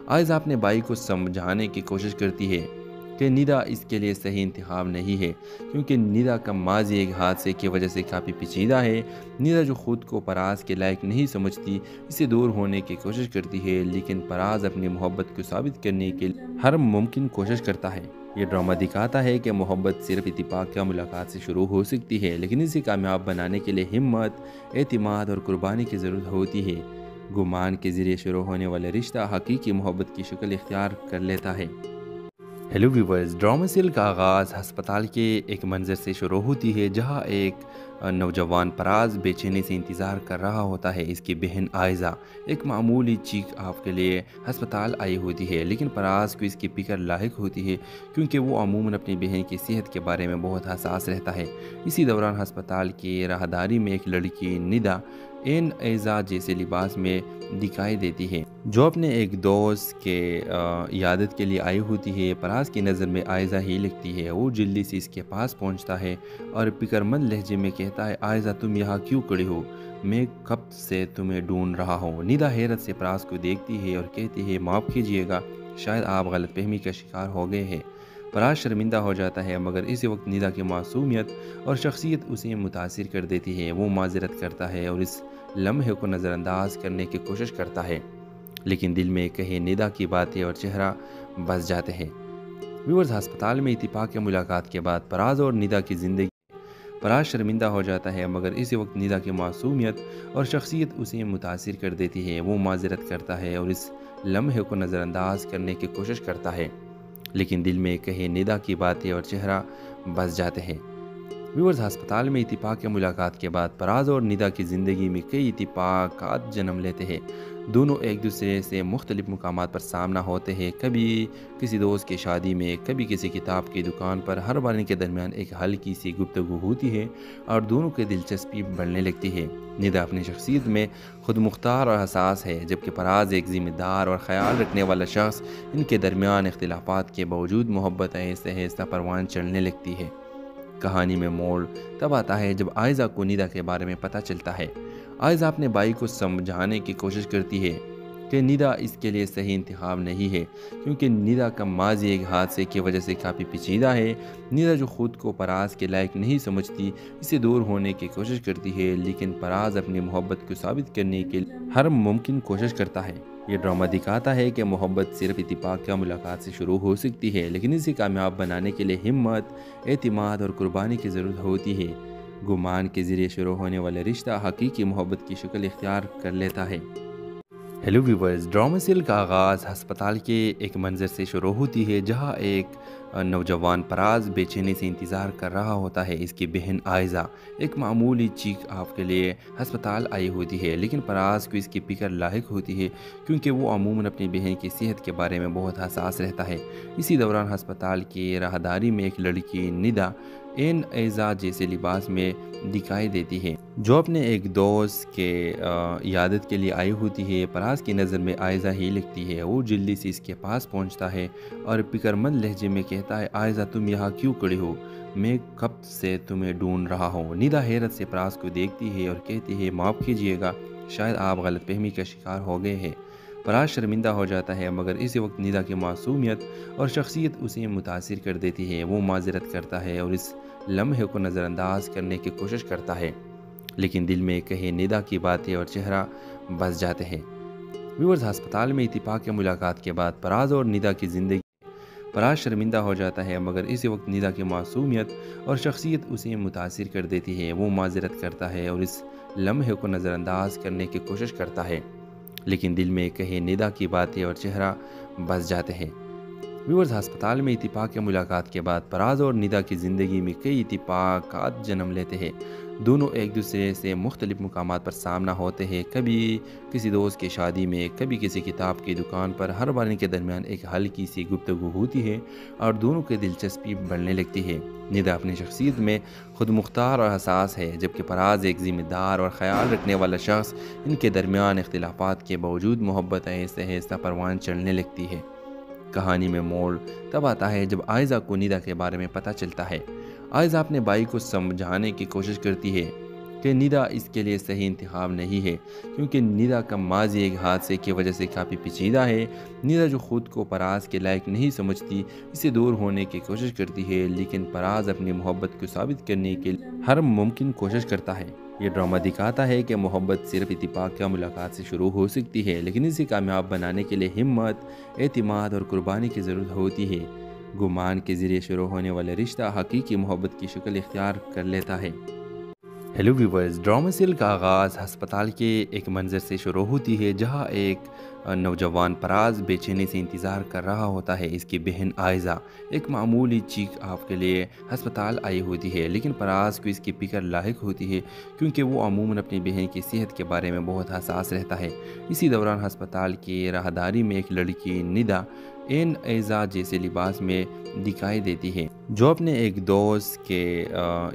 आयज़ा अपने भाई को समझाने की कोशिश करती है कि निदा इसके लिए सही इंतखाब नहीं है, क्योंकि निदा का माजी एक हादसे की वजह से काफ़ी पेचीदा है। निदा जो खुद को फराज के लायक नहीं समझती, इससे दूर होने की कोशिश करती है, लेकिन फराज अपनी मोहब्बत को साबित करने के लिए हर मुमकिन कोशिश करता है। ये ड्रामा दिखाता है कि मोहब्बत सिर्फ इत्तिफाक या मुलाकात से शुरू हो सकती है, लेकिन इसे कामयाब बनाने के लिए हिम्मत, एतिमाद और कुर्बानी की ज़रूरत होती है। गुमान के ज़रिए शुरू होने वाला रिश्ता हकीकी मोहब्बत की शक्ल इख्तियार कर लेता है। हेलो व्यूवर्स, ड्रामा सीरियल का आगाज़ अस्पताल के एक मंजर से शुरू होती है, जहां एक नौजवान फराज बेचैनी से इंतज़ार कर रहा होता है। इसकी बहन आयज़ा एक मामूली चीख आप के लिए अस्पताल आई होती है, लेकिन फराज को इसकी फिक्र लाहिक होती है, क्योंकि वो अमूमन अपनी बहन की सेहत के बारे में बहुत हसास रहता है। इसी दौरान अस्पताल की राहदारी में एक लड़की निदा एन एज़ा जैसे लिबास में दिखाई देती है, जो अपने एक दोस्त के इयादत के लिए आई होती है। फराज की नज़र में आयज़ा ही लगती है। वो जल्दी से इसके पास पहुंचता है और फिक्रमंद लहजे में कहता है, आयज़ा तुम यहाँ क्यों खड़ी हो? मैं कब से तुम्हें ढूंढ रहा हूँ। निदा हैरत से फराज को देखती है और कहती है, माफ़ कीजिएगा, शायद आप गलतफहमी का शिकार हो गए हैं। फराज शर्मिंदा हो जाता है, मगर इसी वक्त निदा की मासूमियत और शख्सियत उसे मुतासिर कर देती है। वो माजरत करता है और इस लम्हे को नज़रअंदाज करने की कोशिश करता है, लेकिन दिल में कहे निदा की बातें और चेहरा बस जाते हैं। व्यूअर्स, अस्पताल में इत्तिफाक के मुलाकात के बाद फराज और निदा की ज़िंदगी फराज शर्मिंदा हो जाता है, मगर इसी वक्त निदा की मासूमियत और शख्सियत उसे मुतासिर कर देती है। वो माजरत करता है और इस लम्हे को नज़रअंदाज करने की कोशिश करता है, लेकिन दिल में कहे निदा की बातें और चेहरा बस जाते हैं। व्यूअर्स, अस्पताल में इत्तिफाक के मुलाकात के बाद फराज और निदा की ज़िंदगी में कई इत्तिफाकात जन्म लेते हैं। दोनों एक दूसरे से मुख्तलिफ मुकामात पर सामना होते हैं, कभी किसी दोस्त की शादी में, कभी किसी किताब की दुकान पर। हर बार इनके दरमियान एक हल्की सी गुफ्तगू होती है और दोनों की दिलचस्पी बढ़ने लगती है। निदा अपनी शख्सियत में खुद मुख्तार और हसास है, जबकि फराज एक ज़िम्मेदार और ख्याल रखने वाला शख्स। इनके दरमियान इख्तिलाफात के बावजूद मोहब्बत आहिस्ता आहिस्ता परवान चढ़ने लगती है। कहानी में मोड़ तब आता है जब आयज़ा को निदा के बारे में पता चलता है। आयज़ा अपने भाई को समझाने की कोशिश करती है कि निदा इसके लिए सही इंतखाब नहीं है, क्योंकि निदा का माजी एक हादसे की वजह से काफ़ी पेचीदा है। निदा जो खुद को फराज के लायक नहीं समझती, इससे दूर होने की कोशिश करती है, लेकिन फराज अपनी मोहब्बत को साबित करने के लिए हर मुमकिन कोशिश करता है। ये ड्रामा दिखाता है कि मोहब्बत सिर्फ इत्तिफाक या मुलाकात से शुरू हो सकती है, लेकिन इसे कामयाब बनाने के लिए हिम्मत, एतिमाद और कुर्बानी की ज़रूरत होती है। गुमान के ज़रिए शुरू होने वाला रिश्ता हकीकी मोहब्बत की शक्ल इख्तियार कर लेता है। हेलो व्यूवर्स, ड्रामा सीरियल का आगाज़ अस्पताल के एक मंजर से शुरू होती है, जहां एक नौजवान फराज बेचैनी से इंतज़ार कर रहा होता है। इसकी बहन आयज़ा एक मामूली चीख आप के लिए अस्पताल आई होती है, लेकिन फराज को इसकी फिक्र लाहिक होती है, क्योंकि वो अमूमन अपनी बहन की सेहत के बारे में बहुत हसास रहता है। इसी दौरान अस्पताल की राहदारी में एक लड़की निदा एन एज़ा जैसे लिबास में दिखाई देती है, जो अपने एक दोस्त के इयादत के लिए आई होती है। फराज की नज़र में आयज़ा ही लगती है। वो जल्दी से इसके पास पहुंचता है और फिक्रमंद लहजे में कहता है, आयज़ा तुम यहाँ क्यों खड़ी हो? मैं कब से तुम्हें ढूंढ रहा हूँ। निदा हैरत से फराज को देखती है और कहती है, माफ़ कीजिएगा, शायद आप गलतफहमी का शिकार हो गए हैं। फराज शर्मिंदा हो जाता है, मगर इसी वक्त निदा की मासूमियत और शख्सियत उसे मुतासिर कर देती है। वो माजरत करता है और इस लम्हे को नज़रअंदाज करने की कोशिश करता है, लेकिन दिल में कहे निदा की बातें और चेहरा बस जाते हैं। व्यूअर्स, अस्पताल में इत्तिफाक के मुलाकात के बाद फराज और निदा की ज़िंदगी फराज शर्मिंदा हो जाता है, मगर इसी वक्त निदा की मासूमियत और शख्सियत उसे मुतासिर कर देती है। वो माजरत करता है और इस लम्हे को नज़रअंदाज करने की कोशिश करता है, लेकिन दिल में कहे निदा की बातें और चेहरा बस जाते हैं। व्यूअर्स, हस्पताल में इत्तिफाक या मुलाकात के बाद फराज और निदा की ज़िंदगी में कई इत्तिफाकात जन्म लेते हैं। दोनों एक दूसरे से मुख्तलिफ मुकामात पर सामना होते हैं, कभी किसी दोस्त की शादी में, कभी किसी किताब की दुकान पर। हर बार इनके दरमियान एक हल्की सी गुफ्तगू होती है और दोनों की दिलचस्पी बढ़ने लगती है। निदा अपनी शख्सियत में खुद मुख्तार और हसास है, जबकि फराज एक ज़िम्मेदार और ख्याल रखने वाला शख्स। इनके दरमियान इख्तिलाफात के बावजूद मोहब्बत आहिस्ता आहिस्ता परवान चढ़ने लगती है। कहानी में मोड़ तब आता है जब आयज़ा को निदा के बारे में पता चलता है। आयज़ा अपने भाई को समझाने की कोशिश करती है कि निदा इसके लिए सही इंतखाब नहीं है, क्योंकि निदा का माजी एक हादसे की वजह से काफ़ी पेचीदा है। निदा जो खुद को फराज के लायक नहीं समझती, इसे दूर होने की कोशिश करती है, लेकिन फराज अपनी मोहब्बत को साबित करने के लिए हर मुमकिन कोशिश करता है। ये ड्रामा दिखाता है कि मोहब्बत सिर्फ इत्तिफाक या मुलाकात से शुरू हो सकती है, लेकिन इसे कामयाब बनाने के लिए हिम्मत, एतिमाद और कुर्बानी की ज़रूरत होती है। गुमान के ज़रिए शुरू होने वाला रिश्ता हकीकी मोहब्बत की शक्ल इख्तियार कर लेता है। हेलो व्यूवर्स, ड्रामा सीरियल का आगाज़ हस्पताल के एक मंजर से शुरू होती है, जहां एक नौजवान फराज बेचैनी से इंतज़ार कर रहा होता है। इसकी बहन आयज़ा एक मामूली चीख आप के लिए हस्पताल आई होती है, लेकिन फराज को इसकी फिक्र लाहिक होती है, क्योंकि वो अमूमन अपनी बहन की सेहत के बारे में बहुत हसास रहता है। इसी दौरान हस्पताल की राहदारी में एक लड़की निदा एन ऐज़ा जैसे लिबास में दिखाई देती है, जो अपने एक दोस्त के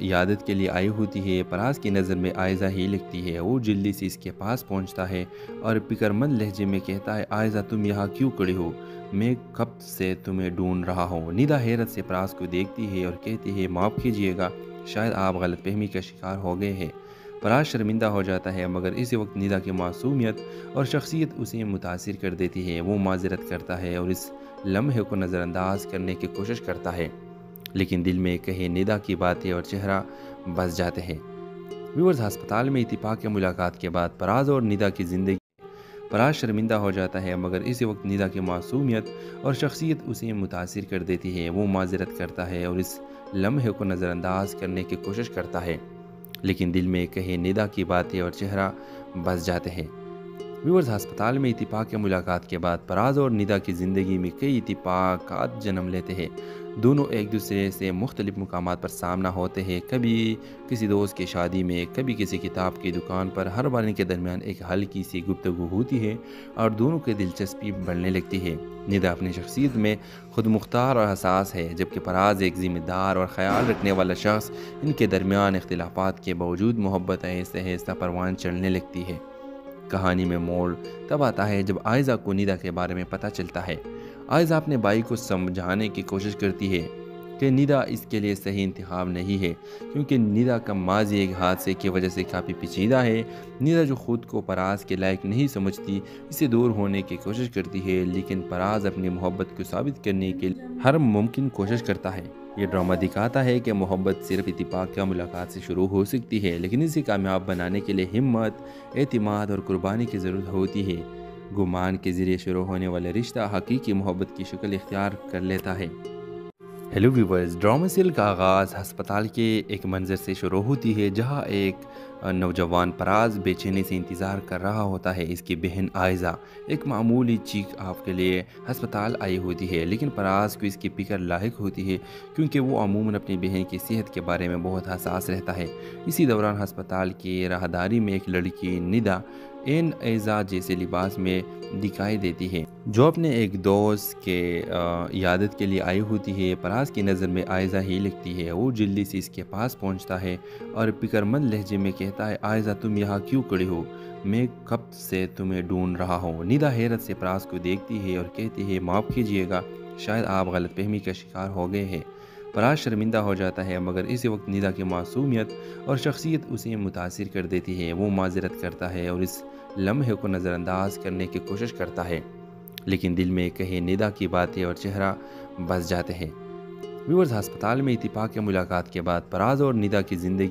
यादत के लिए आई होती है। फराज की नज़र में आयज़ा ही लगती है। वो जल्दी से इसके पास पहुंचता है और फिक्रमंद लहजे में कहता है, आयज़ा तुम यहाँ क्यों खड़ी हो? मैं कब से तुम्हें ढूंढ रहा हूँ। निदा हैरत से फराज को देखती है और कहती है, माफ़ कीजिएगा, शायद आप गलतफहमी का शिकार हो गए हैं। फराज शर्मिंदा हो जाता है, मगर इसी वक्त निदा की मासूमियत और शख्सियत उसे मुतासिर कर देती है। वो माजरत करता है और इस लम्हे को नज़रअंदाज करने की कोशिश करता है, लेकिन दिल में कहे निदा की बातें और चेहरा बस जाते हैं। व्यूअर्स, हस्पताल में इत्तिफाक या मुलाकात के बाद फराज और निदा की ज़िंदगी फराज शर्मिंदा हो जाता है, मगर इसी वक्त निदा की मासूमियत और शख्सियत उसे मुतासिर कर देती है। वो माजरत करता है और इस लम्हे को नज़रअंदाज करने की कोशिश करता है, लेकिन दिल में कहे निदा की बातें और चेहरा बस जाते हैं। व्यूअर्स, हस्पताल में इत्तिफाक या मुलाकात के बाद फराज और निदा की ज़िंदगी में कई इत्तिफाकात जन्म लेते हैं। दोनों एक दूसरे से मुख्तलिफ मुकामात पर सामना होते हैं, कभी किसी दोस्त की शादी में, कभी किसी किताब की दुकान पर। हर बार इनके दरमियान एक हल्की सी गुफ्तगू होती है और दोनों की दिलचस्पी बढ़ने लगती है। निदा अपनी शख्सियत में खुद मुख्तार और हसास है, जबकि फराज एक ज़िम्मेदार और ख्याल रखने वाला शख्स। इनके दरमियान इख्तिलाफात के बावजूद मोहब्बत आहिस्ता आहिस्ता परवान चढ़ने लगती है। कहानी में मोड़ तब आता है जब आयज़ा को निदा के बारे में पता चलता है। आयज़ा अपने भाई को समझाने की कोशिश करती है कि निदा इसके लिए सही इंतखाब नहीं है, क्योंकि निदा का माजी एक हादसे की वजह से काफ़ी पेचीदा है। निदा जो खुद को फराज के लायक नहीं समझती, इसे दूर होने की कोशिश करती है, लेकिन फराज अपनी मोहब्बत को साबित करने के लिए हर मुमकिन कोशिश करता है। ये ड्रामा दिखाता है कि मोहब्बत सिर्फ इत्तिफाक या मुलाकात से शुरू हो सकती है, लेकिन इसे कामयाब बनाने के लिए हिम्मत, एतिमाद और कुर्बानी की ज़रूरत होती है। गुमान के ज़रिए शुरू होने वाला रिश्ता हकीकी मोहब्बत की शक्ल इख्तियार कर लेता है। हेलो व्यूवर्स, ड्रामा सीरियल का आगाज़ हस्पताल के एक मंजर से शुरू होती है, जहां एक नौजवान फराज बेचैनी से इंतज़ार कर रहा होता है। इसकी बहन आयज़ा एक मामूली चीख आप के लिए हस्पताल आई होती है, लेकिन फराज को इसकी फिक्र लाहिक होती है, क्योंकि वो अमूमन अपनी बहन की सेहत के बारे में बहुत हसास रहता है। इसी दौरान हस्पताल की राहदारी में एक लड़की निदा एन ऐज़ा जैसे लिबास में दिखाई देती है, जो अपने एक दोस्त के यादत के लिए आई होती है। फराज की नज़र में आयज़ा ही लगती है। वो जल्दी से इसके पास पहुंचता है और फिक्रमंद लहजे में कहता है, आयज़ा तुम यहाँ क्यों खड़ी हो? मैं कब से तुम्हें ढूंढ रहा हूँ। निदा हैरत से फराज को देखती है और कहती है, माफ़ कीजिएगा, शायद आप गलतफहमी का शिकार हो गए हैं। फराज शर्मिंदा हो जाता है, मगर इसी वक्त निदा की मासूमियत और शख्सियत उसे मुतासिर कर देती है। वो माजरत करता है और इस लम्हे को नज़रअंदाज करने की कोशिश करता है, लेकिन दिल में कहे निदा की बातें और चेहरा बस जाते हैं। व्यूअर्स, हस्पताल में इत्तिफाक या मुलाकात के बाद फराज और निदा की ज़िंदगी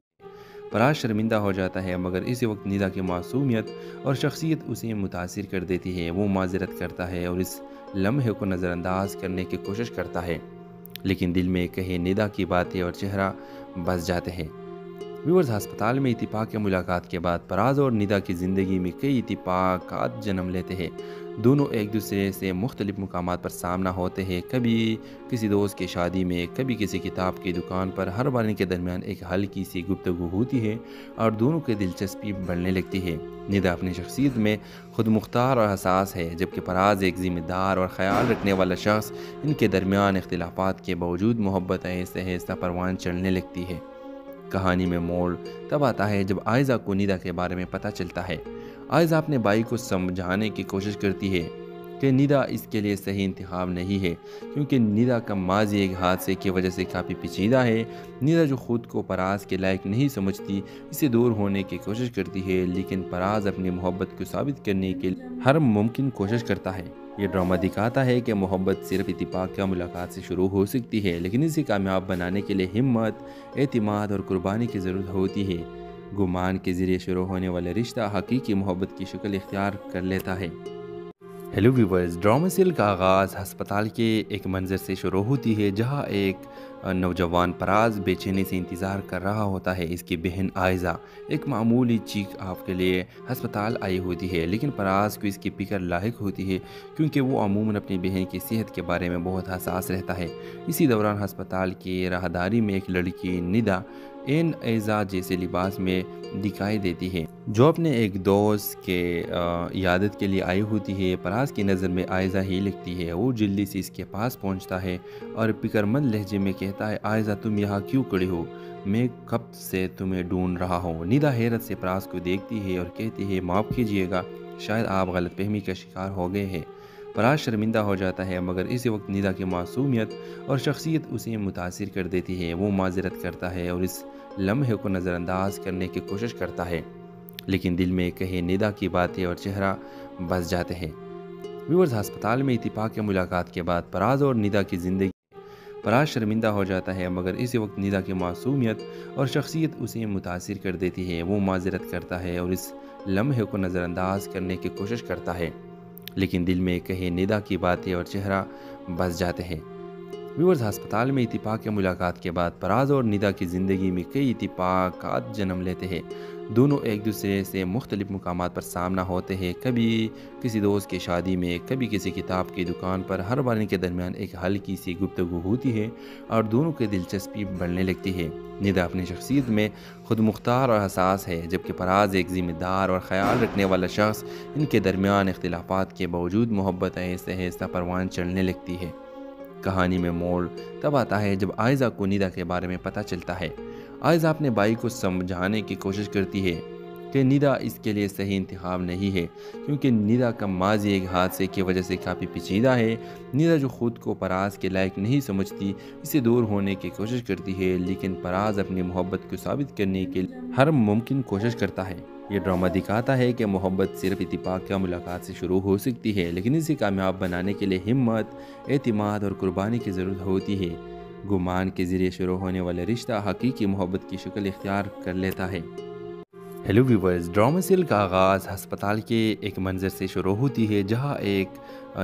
फराज शर्मिंदा हो जाता है, मगर इसी वक्त निदा की मासूमियत और शख्सियत उसे मुतासिर कर देती है। वो माजरत करता है और इस लम्हे को नज़रअंदाज करने की कोशिश करता है, लेकिन दिल में कहे निदा की बातें और चेहरा बस जाते हैं। व्यूअर्स, हस्पताल में इत्तिफाक या मुलाकात के बाद फराज और निदा की ज़िंदगी में कई इत्तिफाकात जन्म लेते हैं। دونوں ایک دوسرے سے مختلف مقامات پر سامنا ہوتے ہیں، کبھی کسی دوست کی شادی میں، کبھی کسی کتاب کی دکان پر۔ ہر بار ان کے درمیان ایک ہلکی سی گفتگو ہوتی ہے اور دونوں کی دلچسپی بڑھنے لگتی ہے۔ ندا اپنی شخصیت میں خود مختار اور حساس ہے، جبکہ فراز ایک ذمہ دار اور خیال رکھنے والا شخص۔ ان کے درمیان اختلافات کے باوجود محبت آہستہ آہستہ پروان چڑھنے لگتی ہے۔ کہانی میں موڑ تب آتا ہے جب آئزہ کو ندا کے بارے میں پتہ چلتا ہے۔ آئزہ اپنے بھائی کو سمجھانے کی کوشش کرتی ہے کہ ندا اس کے لیے صحیح انتخاب نہیں ہے، کیونکہ ندا کا ماضی ایک حادثے کی وجہ سے کافی پیچیدہ ہے۔ ندا جو خود کو فراز کے لائق نہیں سمجھتی، اسے دور ہونے کی کوشش کرتی ہے، لیکن فراز اپنی محبت کو ثابت کرنے کے لیے ہر ممکن کوشش کرتا ہے۔ یہ ڈرامہ دکھاتا ہے کہ محبت صرف اتفاق یا ملاقات سے شروع ہو سکتی ہے، لیکن اسے کامیاب بنانے کے لیے ہمت، اعتماد اور قربانی کی ضرورت ہوتی ہے۔ گمان کے ذریعے شروع ہونے والا رشتہ حقیقی محبت کی شکل اختیار کر لیتا ہے۔ ہیلو ویورز، ڈرامہ سیریل کا آغاز ہسپتال کے ایک منظر سے شروع ہوتی ہے، جہاں ایک نوجوان فراز بے چینی سے انتظار کر رہا ہوتا ہے۔ اس کی بہن آئزہ ایک معمولی چیک اپ کے لیے ہسپتال آئی ہوتی ہے، لیکن فراز کو اس کی فکر لاحق ہوتی ہے، کیونکہ وہ عموماً اپنی بہن کی صحت کے بارے میں بہت حساس رہتا ہے۔ اسی دوران ہسپتال کی راہداری میں ایک لڑکی ندا آئزہ جیسے لباس میں دکھائی دیتی ہے، جو اپنے ایک دوست کے عیادت کے لیے آئی ہوتی ہے۔ فراز کی نظر میں آئزہ ہی لگتی ہے۔ وہ جلدی سے اس کے پاس پہنچتا ہے اور فکرمند لہجے میں کہتا ہے، آئزہ تم یہاں کیوں کھڑی ہو؟ میں کب سے تمہیں ڈھونڈ رہا ہوں۔ ندا حیرت سے فراز کو دیکھتی ہے اور کہتی ہے، معاف کیجیے گا، شاید آپ غلط فہمی کا شکار ہو گئے ہیں۔ فراز شرمندہ ہو جاتا ہے، مگر اسی وقت ندا کی معصومیت اور شخصیت اسے متاثر کر دیتی ہے۔ وہ معذرت کرتا ہے اور اس لمحے کو نظر انداز کرنے کی کوشش کرتا ہے، لیکن دل میں کہیں ندا کی باتیں اور چہرہ بس جاتے ہیں۔ ویورز، ہسپتال میں اتفاق یا ملاقات کے بعد فراز اور ندا کی زندگی۔ فراز شرمندہ ہو جاتا ہے، مگر اسی وقت ندا کی معصومیت اور شخصیت اسے متاثر کر دیتی ہے۔ وہ معذرت کرتا ہے اور اس لمحے کو نظر انداز کرنے کی کوشش کرتا ہے، لیکن دل میں کہیں ندا کی باتیں اور چہرہ بس جاتے ہیں۔ ویورز، ہسپتال میں اتفاق یا ملاقات کے بعد فراز اور ندا کی زندگی میں کئی اتفاقات جنم لیتے ہیں۔ دونوں ایک دوسرے سے مختلف مقامات پر سامنا ہوتے ہیں، کبھی کسی دوست کی شادی میں، کبھی کسی کتاب کی دکان پر۔ ہر بار ان کے درمیان ایک ہلکی سی گفتگو ہوتی ہے اور دونوں کی دلچسپی بڑھنے لگتی ہے۔ ندا اپنی شخصیت میں خود مختار اور حساس ہے، جبکہ فراز ایک ذمہ دار اور خیال رکھنے والا شخص۔ ان کے درمیان اختلافات کے باوجود محبت آہستہ آہستہ پروان چڑھنے لگتی ہے۔ کہانی میں موڑ تب آتا ہے جب آئزہ کو ندا کے بارے میں پتہ چلتا ہے۔ آئزہ اپنے بھائی کو سمجھانے کی کوشش کرتی ہے کہ ندا اس کے لیے صحیح انتخاب نہیں ہے، کیونکہ ندا کا ماضی ایک حادثے کی وجہ سے کافی پیچیدہ ہے۔ ندا جو خود کو فراز کے لائق نہیں سمجھتی، اسے دور ہونے کی کوشش کرتی ہے، لیکن فراز اپنی محبت کو ثابت کرنے کے لیے ہر ممکن کوشش کرتا ہے۔ یہ ڈرامہ دکھاتا ہے کہ محبت صرف اتفاق یا ملاقات سے شروع ہو سکتی ہے، لیکن اسے کامیاب بنانے کے لیے ہمت، اعتماد اور قربانی کی ضرورت ہوتی ہے۔ گمان کے ذریعے شروع ہونے والا رشتہ حقیقی محبت کی شکل اختیار کر لیتا ہے۔ ہیلو ویورز، ڈرامہ سیریل کا آغاز ہسپتال کے ایک منظر سے شروع ہوتی ہے، جہاں ایک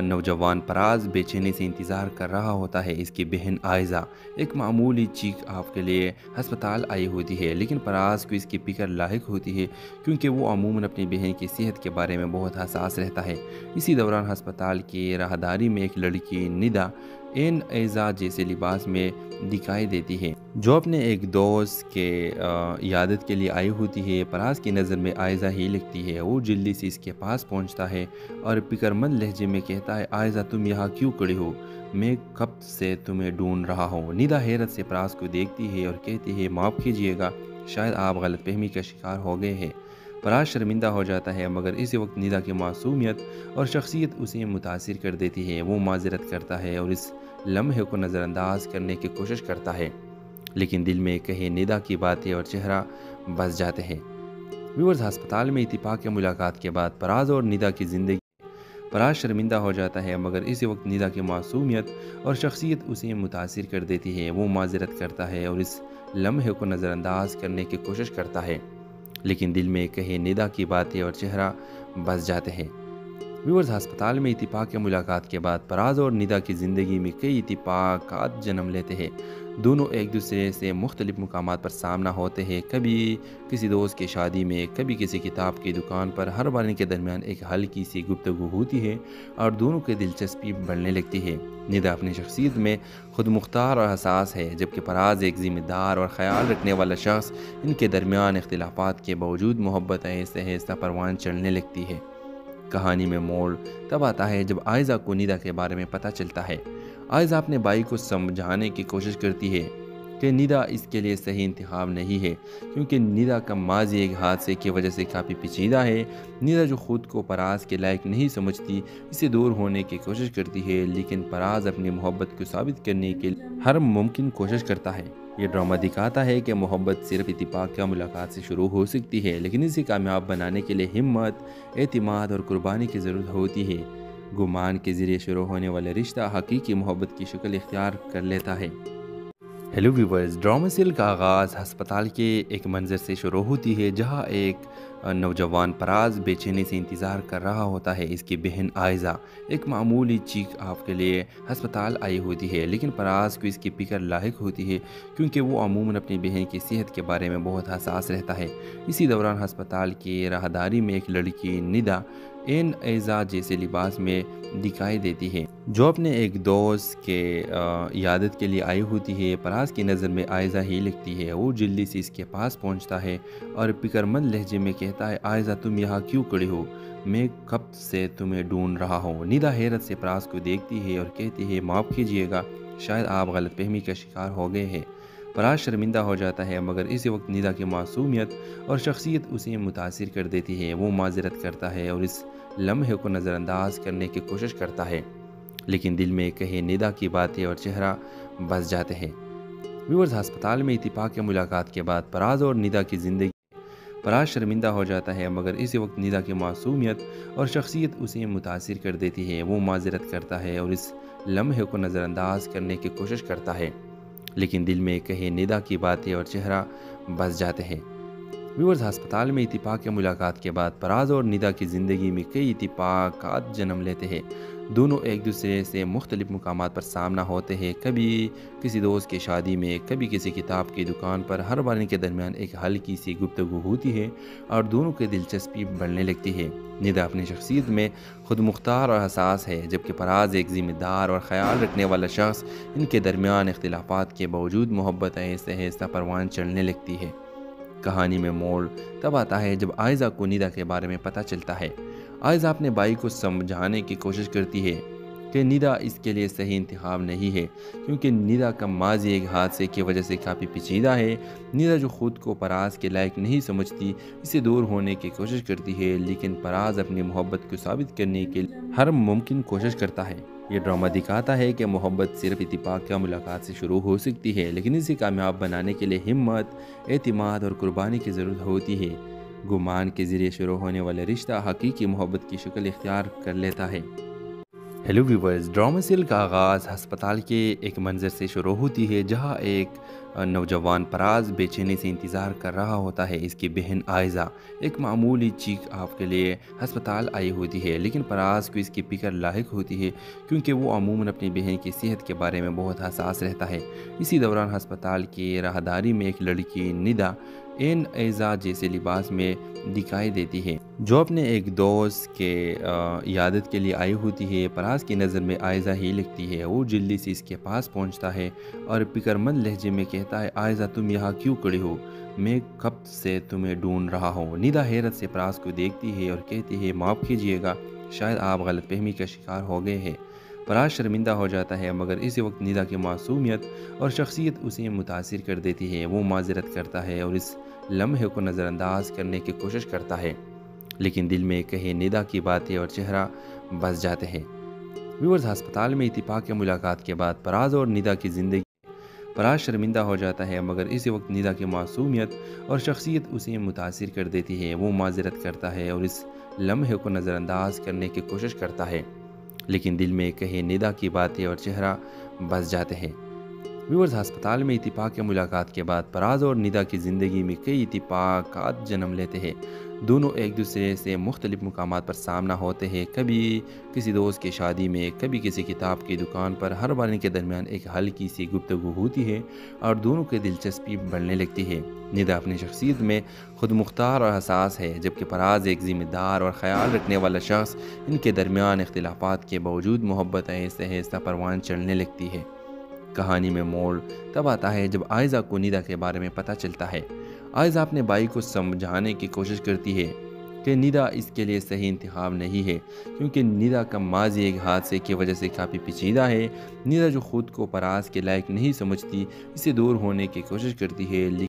نوجوان فراز بے چینی سے انتظار کر رہا ہوتا ہے۔ اس کی بہن آئزہ ایک معمولی چیک اپ کے لیے ہسپتال آئی ہوتی ہے، لیکن فراز کو اس کی فکر لاحق ہوتی ہے، کیونکہ وہ عموماً اپنی بہن کی صحت کے بارے میں بہت حساس رہتا ہے۔ اسی دوران ہسپتال کی راہداری میں ایک لڑکی ندا آئزہ جیسے لباس میں دکھائی دیتی ہے، جو اپنے ایک دوست کے عیادت کے لیے آئی ہوتی ہے۔ فراز کی نظر میں آئزہ ہی لگتی ہے۔ وہ جلدی سے اس کے پاس پہنچتا ہے اور فکرمند لہجے میں کہتا ہے، آئزہ تم یہاں کیوں کھڑی ہو؟ میں کب سے تمہیں ڈھونڈ رہا ہوں۔ ندا حیرت سے فراز کو دیکھتی ہے اور کہتی ہے، معاف کیجیے گا، شاید آپ غلط فہمی کا شکار ہو گئے ہیں۔ فراز شرمندہ ہو جاتا ہے، مگر اسی وقت ندا کی معصومیت اور شخصیت اسے متاثر کر دیتی ہے۔ وہ معذرت کرتا ہے اور اس لمحے کو نظر انداز کرنے کی کوشش کرتا ہے، لیکن دل میں کہیں ندا کی باتیں اور چہرہ بس جاتے ہیں۔ ویورز، ہسپتال میں اتفاق یا ملاقات کے بعد فراز اور ندا کی زندگی۔ فراز شرمندہ ہو جاتا ہے، مگر اسی وقت ندا کی معصومیت اور شخصیت اسے متاثر کر دیتی ہے۔ وہ معذرت کرتا ہے اور اس لمحے کو نظر انداز کرنے کی کوشش کرتا ہے، لیکن دل میں کہیں ندا کی باتیں اور چہرہ بس جاتے ہیں۔ व्यूअर्स, हस्पताल में इत्तिफाक के मुलाकात के बाद फराज और निदा की ज़िंदगी में कई इत्तिफाकात जन्म लेते हैं। दोनों एक दूसरे से मुख्तलिफ मुकामात पर सामना होते हैं, कभी किसी दोस्त की शादी में, कभी किसी किताब की दुकान पर। हर बार इनके दरमियान एक हल्की सी गुफ्तगू होती है और दोनों की दिलचस्पी बढ़ने लगती है। निदा अपनी शख्सियत में खुद मुख्तार और हसास है, जबकि फराज एक ज़िम्मेदार और ख्याल रखने वाला शख्स। इनके दरमियान इख्तिलाफात के बावजूद मोहब्बत आहिस्ता आहिस्ता परवान चढ़ने लगती है। कहानी में मोड़ तब आता है जब आयज़ा को निदा के बारे में पता चलता है। आयज़ा अपने भाई को समझाने की कोशिश करती है कि निदा इसके लिए सही इंतखाब नहीं है, क्योंकि निदा का माजी एक हादसे की वजह से काफ़ी पेचीदा है। निदा जो खुद को फराज के लायक नहीं समझती, इससे दूर होने की कोशिश करती है, लेकिन फराज अपनी मोहब्बत को साबित करने के लिए हर मुमकिन कोशिश करता है। ये ड्रामा दिखाता है कि मोहब्बत सिर्फ इत्तिफाक या मुलाकात से शुरू हो सकती है, लेकिन इसे कामयाब बनाने के लिए हिम्मत, एतिमाद और कुर्बानी की ज़रूरत होती है। गुमान के ज़रिए शुरू होने वाला रिश्ता हकीकी मोहब्बत की शक्ल इख्तियार कर लेता है। हेलो व्यूवर्स, ड्रामा सीरियल का आगाज़ हस्पताल के एक मंजर से शुरू होती है, जहां एक नौजवान फराज बेचैनी से इंतज़ार कर रहा होता है। इसकी बहन आयज़ा एक मामूली चीख आप के लिए हस्पताल आई होती है, लेकिन फराज को इसकी फिक्र लाहिक होती है, क्योंकि वो अमूमन अपनी बहन की सेहत के बारे में बहुत हसास रहता है। इसी दौरान हस्पताल की राहदारी में एक लड़की निदा एन ऐज़ा जैसे लिबास में दिखाई देती है, जो अपने एक दोस्त के यादत के लिए आई होती है। फराज की नज़र में आयज़ा ही लगती है। वो जल्दी से इसके पास पहुंचता है और फिक्रमंद लहजे में कहता है, आयज़ा तुम यहाँ क्यों खड़ी हो? मैं कब से तुम्हें ढूंढ रहा हूँ। निदा हैरत से फराज को देखती है और कहती है, माफ़ कीजिएगा, शायद आप गलतफहमी का शिकार हो गए हैं। फराज शर्मिंदा हो जाता है, मगर इसी वक्त निदा की मासूमियत और शख्सियत उसे मुतासिर कर देती है। वो माजरत करता है और इस लम्हे को नज़रअंदाज करने की कोशिश करता है, लेकिन दिल में कहे निदा की बातें और चेहरा बस जाते हैं। व्यूअर्स, हस्पताल में इत्तिफाक की मुलाकात के बाद फराज और निदा की ज़िंदगी फराज शर्मिंदा हो जाता है, मगर इसी वक्त निदा की मासूमियत और शख्सियत उसे मुतासिर कर देती है। वो माजरत करता है और इस लम्हे को नज़रअंदाज करने की कोशिश करता है, लेकिन दिल में कहे निदा की बातें और चेहरा बस जाते हैं। व्यूअर्स, हस्पताल में इत्तिफाक की मुलाकात के बाद फराज और निदा की ज़िंदगी में कई इत्तिफाकात जन्म लेते हैं। दोनों एक दूसरे से मुख्तलिफ मुकामात पर सामना होते हैं, कभी किसी दोस्त की शादी में, कभी किसी किताब की दुकान पर। हर बार इनके दरमियान एक हल्की सी गुफ्तगू होती है और दोनों की दिलचस्पी बढ़ने लगती है। निदा अपनी शख्सियत में खुद मुख्तार और हसास है, जबकि फराज एक ज़िम्मेदार और ख्याल रखने वाला शख्स। इनके दरमियान इख्तिलाफात के बावजूद मोहब्बत आहिस्ता आहिस्ता परवान चढ़ने लगती है। कहानी में मोड़ तब आता है जब आयज़ा को निदा के बारे में पता चलता है। आयज़ा अपने भाई को समझाने की कोशिश करती है कि निदा इसके लिए सही इंतखाब नहीं है, क्योंकि निदा का माजी एक हादसे की वजह से काफ़ी पेचीदा है। निदा जो खुद को फराज के लायक नहीं समझती, इससे दूर होने की कोशिश करती है, लेकिन फराज अपनी मोहब्बत को साबित करने के लिए हर मुमकिन कोशिश करता है। ये ड्रामा दिखाता है कि मोहब्बत सिर्फ इत्तिफाक या मुलाकात से शुरू हो सकती है, लेकिन इसे कामयाब बनाने के लिए हिम्मत, एतिमाद और कुर्बानी की ज़रूरत होती है। गुमान के ज़रिए शुरू होने वाला रिश्ता हकीकी मोहब्बत की शक्ल इख्तियार कर लेता है। हेलो व्यूवर्स, ड्रामा सीरियल का आगाज़ हस्पताल के एक मंजर से शुरू होती है, जहां एक नौजवान फराज बेचैनी से इंतज़ार कर रहा होता है। इसकी बहन आयज़ा एक मामूली चीख आप के लिए हस्पताल आई होती है, लेकिन फराज को इसकी फिक्र लाहिक होती है, क्योंकि वो अमूमन अपनी बहन की सेहत के बारे में बहुत हसास रहता है। इसी दौरान हस्पताल की राहदारी में एक लड़की निदा एन ऐज़ा जैसे लिबास में दिखाई देती है, जो अपने एक दोस्त के यादत के लिए आई होती है। फराज की नज़र में आयज़ा ही लगती है। वो जल्दी से इसके पास पहुंचता है और फिक्रमंद लहजे में कहता है, आयज़ा तुम यहाँ क्यों खड़ी हो? मैं कब से तुम्हें ढूंढ रहा हूँ। निदा हैरत से फराज को देखती है और कहती है, माफ़ कीजिएगा, शायद आप गलतफहमी का शिकार हो गए हैं। फराज शर्मिंदा हो जाता है, मगर इसी वक्त निदा की मासूमियत और शख्सियत उसे मुतासिर कर देती है। वो माजरत करता है और इस लम्हे को नज़रअंदाज करने की कोशिश करता है, लेकिन दिल में कहे निदा की बातें और चेहरा बस जाते हैं। व्यूअर्स, हस्पताल में इत्तिफाक की मुलाकात के बाद फराज और निदा की ज़िंदगी फराज शर्मिंदा हो जाता है, मगर इसी वक्त निदा की मासूमियत और शख्सियत उसे मुतासिर कर देती है। वो माजरत करता है और इस लम्हे को नज़रअंदाज करने की कोशिश करता है, लेकिन दिल में कहे निदा की बातें और चेहरा बस जाते हैं। व्यूअर्स, अस्पताल में इत्तेफाक के मुलाकात के बाद फराज और निदा की ज़िंदगी में कई इत्तेफाकात जन्म लेते हैं। दोनों एक दूसरे से मुख्तलिफ मुकामात पर सामना होते हैं, कभी किसी दोस्त की शादी में, कभी किसी किताब की दुकान पर। हर बार इनके दरमियान एक हल्की सी गुफ्तगू होती है और दोनों की दिलचस्पी बढ़ने लगती है। निदा अपनी शख्सियत में खुद मुख्तार और हसास है, जबकि फराज एक ज़िम्मेदार और ख्याल रखने वाला शख्स। इनके दरमियान इख्तिलाफात के बावजूद मोहब्बत आहिस्ता आहिस्ता परवान चढ़ने लगती है। कहानी में मोड़ तब आता है जब आयज़ा को निदा के बारे में पता चलता है। आयज़ा अपने भाई को समझाने की कोशिश करती है कि निदा इसके लिए सही इंतखाब नहीं है, क्योंकि निदा का माजी एक हादसे की वजह से काफ़ी पेचीदा है। निदा जो खुद को फराज के लायक नहीं समझती, इससे दूर होने की कोशिश करती है।